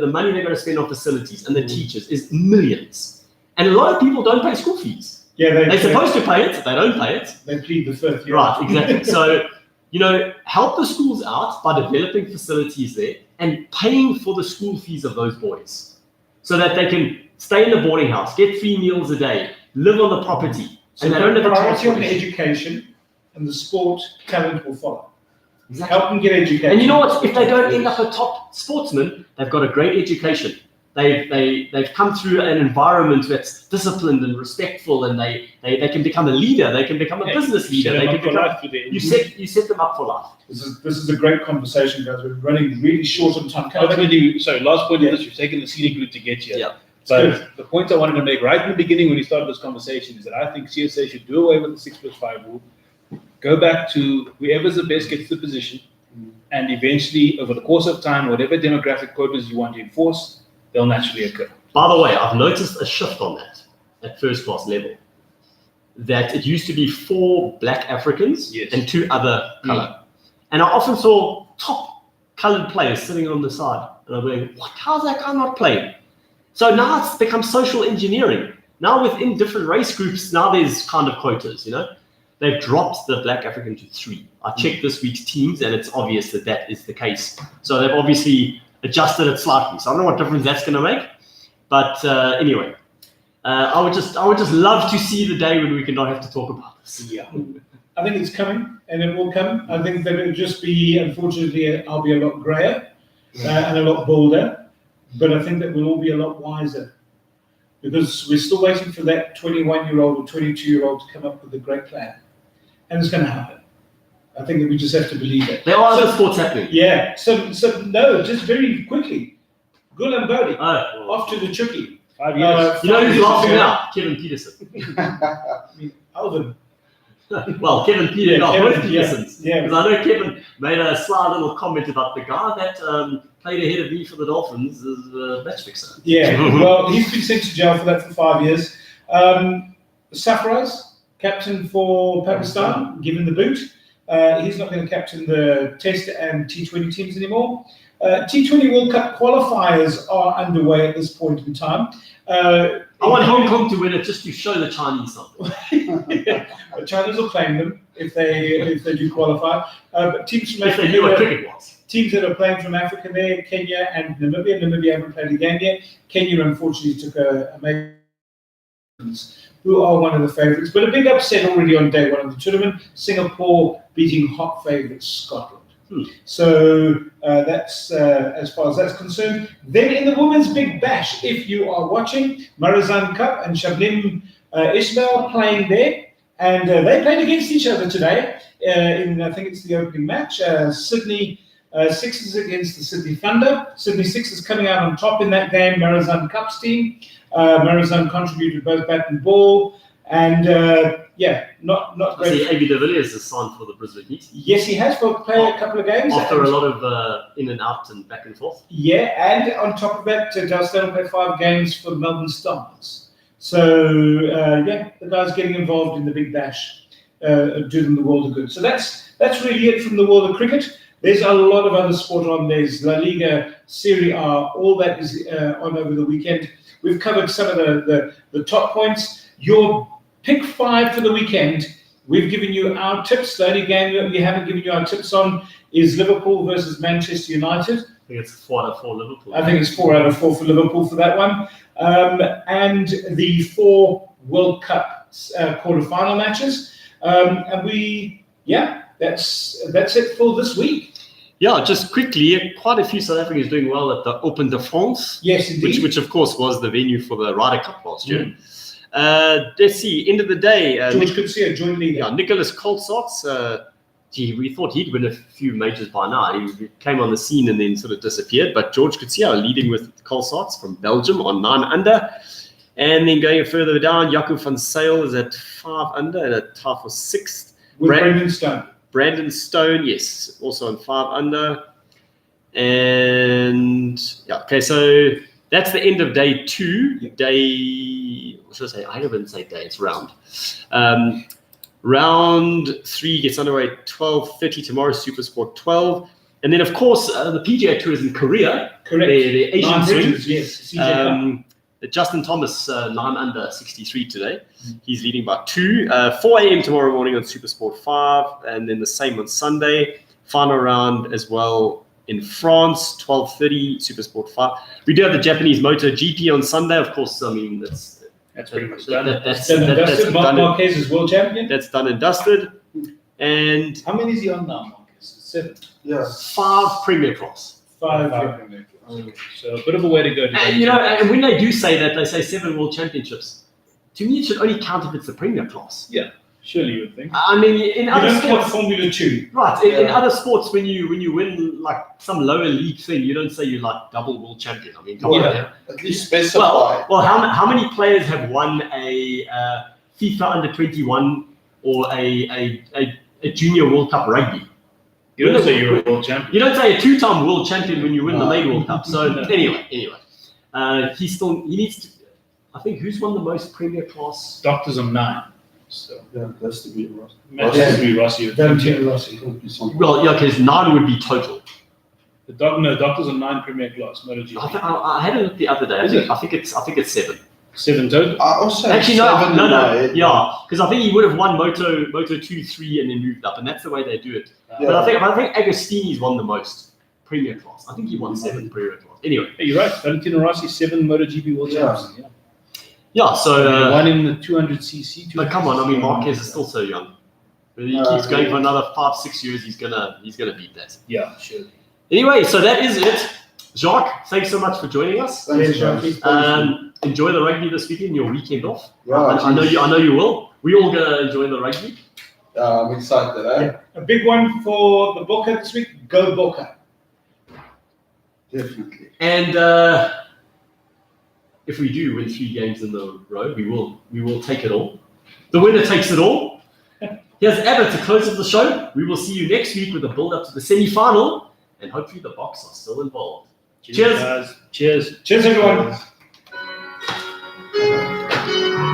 money they're going to spend on facilities and the teachers is millions. And a lot of people don't pay school fees. Yeah, They're supposed to pay it. They don't pay it. they plead the fifth. Yeah. Right, exactly. So, help the schools out by developing facilities there and paying for the school fees of those boys so that they can stay in the boarding house, get 3 meals a day, live on the property. So and they don't have a priority on the transport issue. education, and the sport talent will follow. Exactly. Help them get educated. And you know what? If they don't end up a top sportsman, they've got a great education. They've come through an environment that's disciplined and respectful, and they can become a leader. They can become a business leader. They can become. You set them up for life. This is a great conversation, guys. We're running really short on time. Ultimately, sorry, last point is you've taken the scenic route to get here. Yeah. But the point I wanted to make right in the beginning when we started this conversation is that I think CSA should do away with the 6+5 rule, go back to whoever's the best gets the position, and eventually, over the course of time, whatever demographic quotas you want to enforce, they'll naturally occur. By the way, I've noticed a shift on that at first class level. That it used to be 4 black Africans and 2 other color. And I often saw top colored players sitting on the side. And I'm going, what? How's that guy not playing? So now it's become social engineering. Now within different race groups, now there's kind of quotas, They've dropped the black African to 3. I checked this week's teams and it's obvious that is the case. So they've obviously adjusted it slightly. So I don't know what difference that's going to make. But anyway, I would just love to see the day when we can not have to talk about this. Yeah. I think it's coming, and it will come. I think that it'll just be, unfortunately, I'll be a lot grayer and a lot bolder. But I think that we'll all be a lot wiser, because we're still waiting for that 21-year-old or 22-year-old to come up with a great plan. And it's going to happen. I think that we just have to believe it. There are other sports happening. Yeah. So no, just very quickly. Gulam Bodhi, off to the Chucky. 5 years. You know who's laughing now? Kevin Peterson. Alvin. Well, Kevin Peterson, both Petersons. Yeah. Because I know Kevin made a sly little comment about the guy that played ahead of me for the Dolphins as a match fixer. Yeah, well, he's been sent to jail for that for 5 years. Safraz, captain for Pakistan, given the boot. He's not going to captain the Test and T20 teams anymore. T20 World Cup qualifiers are underway at this point in time. I want Hong Kong to win it just to show the Chinese something. The Chinese will claim them if they do qualify. But teams from If they Africa, knew what cricket was. teams that are playing from Africa there, Kenya and Namibia. Namibia haven't played a game yet. Kenya unfortunately took a major, who are one of the favourites. But a big upset already on day one of the tournament. Singapore beating hot favourites Scotland. So that's as far as that's concerned. Then in the women's big bash, if you are watching, Marizan Cup and Shabnim Ismail playing there. And they played against each other today in, I think it's the opening match. Sydney Sixers against the Sydney Thunder. Sydney Sixers coming out on top in that game. Marizan Cup's team. Marizan contributed both bat and ball. And not great. See, A.B. de Villiers is signed for the Brisbane Heat. Yes, he has played a couple of games. After a lot of in and out and back and forth. Yeah, and on top of that, Dalston played 5 games for the Melbourne Stars. So, the guys getting involved in the big bash do them the world of good. So that's really it from the world of cricket. There's a lot of other sport on. There's La Liga, Serie A, all that is on over the weekend. We've covered some of the top points. Your pick 5 for the weekend. We've given you our tips. The only game that we haven't given you our tips on is Liverpool versus Manchester United. I think it's 4 out of 4 Liverpool. I think it's 4 out of 4 for Liverpool for that one. And the 4 World Cup quarter-final matches. That's it for this week. Yeah, just quickly, quite a few South Africans doing well at the Open de France. Yes, indeed. Which of course was the venue for the Ryder Cup last year. Let's see, end of the day. George Coetzee, joint leader. Yeah, Nicholas Colsaerts. We thought he'd win a few majors by now. He came on the scene and then sort of disappeared. But George Coetzee leading with Colsaerts from Belgium on 9 under. And then going further down, Jaco van Zyl is at 5 under and a tie for 6th. With Brandon Stone. Brandon Stone, yes, also on 5 under. And so that's the end of day 2. Yep. Day, what should I say? I wouldn't say day, it's round. Round 3 gets underway at 12:30 tomorrow, Super Sport 12. And then, of course, the PGA Tour is in Korea. Correct. The Asian swing. Yes. Justin Thomas, 9 under 63 today. He's leading by 2. 4 a.m. tomorrow morning on Supersport 5, and then the same on Sunday. Final round as well in France, 12:30 Supersport 5. We do have the Japanese MotoGP on Sunday, of course. I mean, that's pretty much done. That's Marquez is world champion. That's done and dusted. And How many is he on now, Marcus? 7. Yeah. 5 Premier Class. 5. So a bit of a way to go. And, and when they do say that, they say 7 World Championships. To me, it should only count if it's the Premier Class. Yeah, surely you would think. I mean, in You other don't count sports, Formula 2. right? In other sports, when you win like some lower league thing, you don't say you're like double world champion. I mean, come on. Yeah. At least specify. Well, how many players have won a FIFA under 21 or a junior World Cup rugby? You don't say you're a world champion. You don't say a 2-time world champion when you win the main World Cup. So anyway, he needs to. I think who's won the most Premier Class? Doctors on 9. So Yeah, that's to be Ross. has to be Rossi. Valentino Rossi. Well, yeah, because 9 would be total. Doctors on 9 Premier Class MotoGP. I had a look the other day. I think it's 7. 7 total. I also Actually, have 7 in my no. head. Yeah, because I think he would have won Moto 2, 3, and then moved up, and that's the way they do it. But I think Agostini's won the most Premier Class. I think he won 7 Premier Class. Anyway, Hey, you're right. Valentino Rossi, 7 MotoGP World Champions. Yeah. yeah. So, One in the 200cc. but come on, I mean, Marquez is still so young. If he keeps going for another 5-6 years, he's gonna beat that. Yeah, surely. Anyway, so that is it. Jacques, thanks so much for joining us. Thanks, Yeah, Enjoy the rugby this weekend, your weekend off. Yeah, I know you will. We all gonna enjoy the rugby. I'm excited, eh? A big one for the Boca this week. Go Boca. Definitely. And if we do win 3 games in the row, we will take it all. The winner takes it all. Here's Abba to close off the show. We will see you next week with a build up to the semi-final, and hopefully the Boks are still involved. Cheers. Guys. Cheers. Cheers, everyone.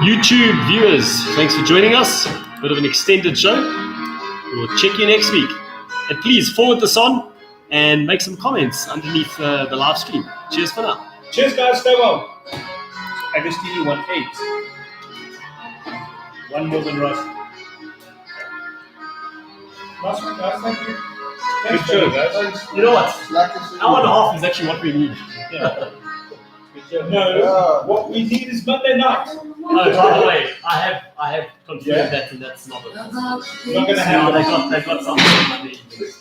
YouTube viewers, thanks for joining us. Bit of an extended show. We'll check you next week. And please forward this on and make some comments underneath the live stream. Cheers for now. Cheers, guys. Stay well. Agostini won 8. 1 more than Rossi. Last one, guys. Thank you. Good Thanks, show, guys. guys. You know what? Like I said, Hour and a half is actually what we need. Yeah. No, what we need is Monday night. Oh, by the way, I have confirmed that, and that's not a Not going to No, happen. they've got something Monday evening.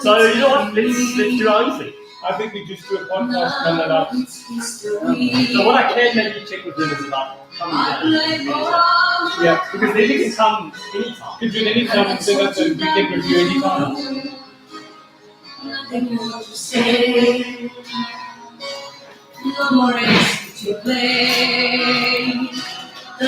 So you know what? Let's do our own thing. I think we just do a podcast Monday night. So what I can maybe check with them is about coming down. Yeah. Because they can come anytime. You can do it anytime and send us a weekend review anytime. Nothing more to say. No more race to play. The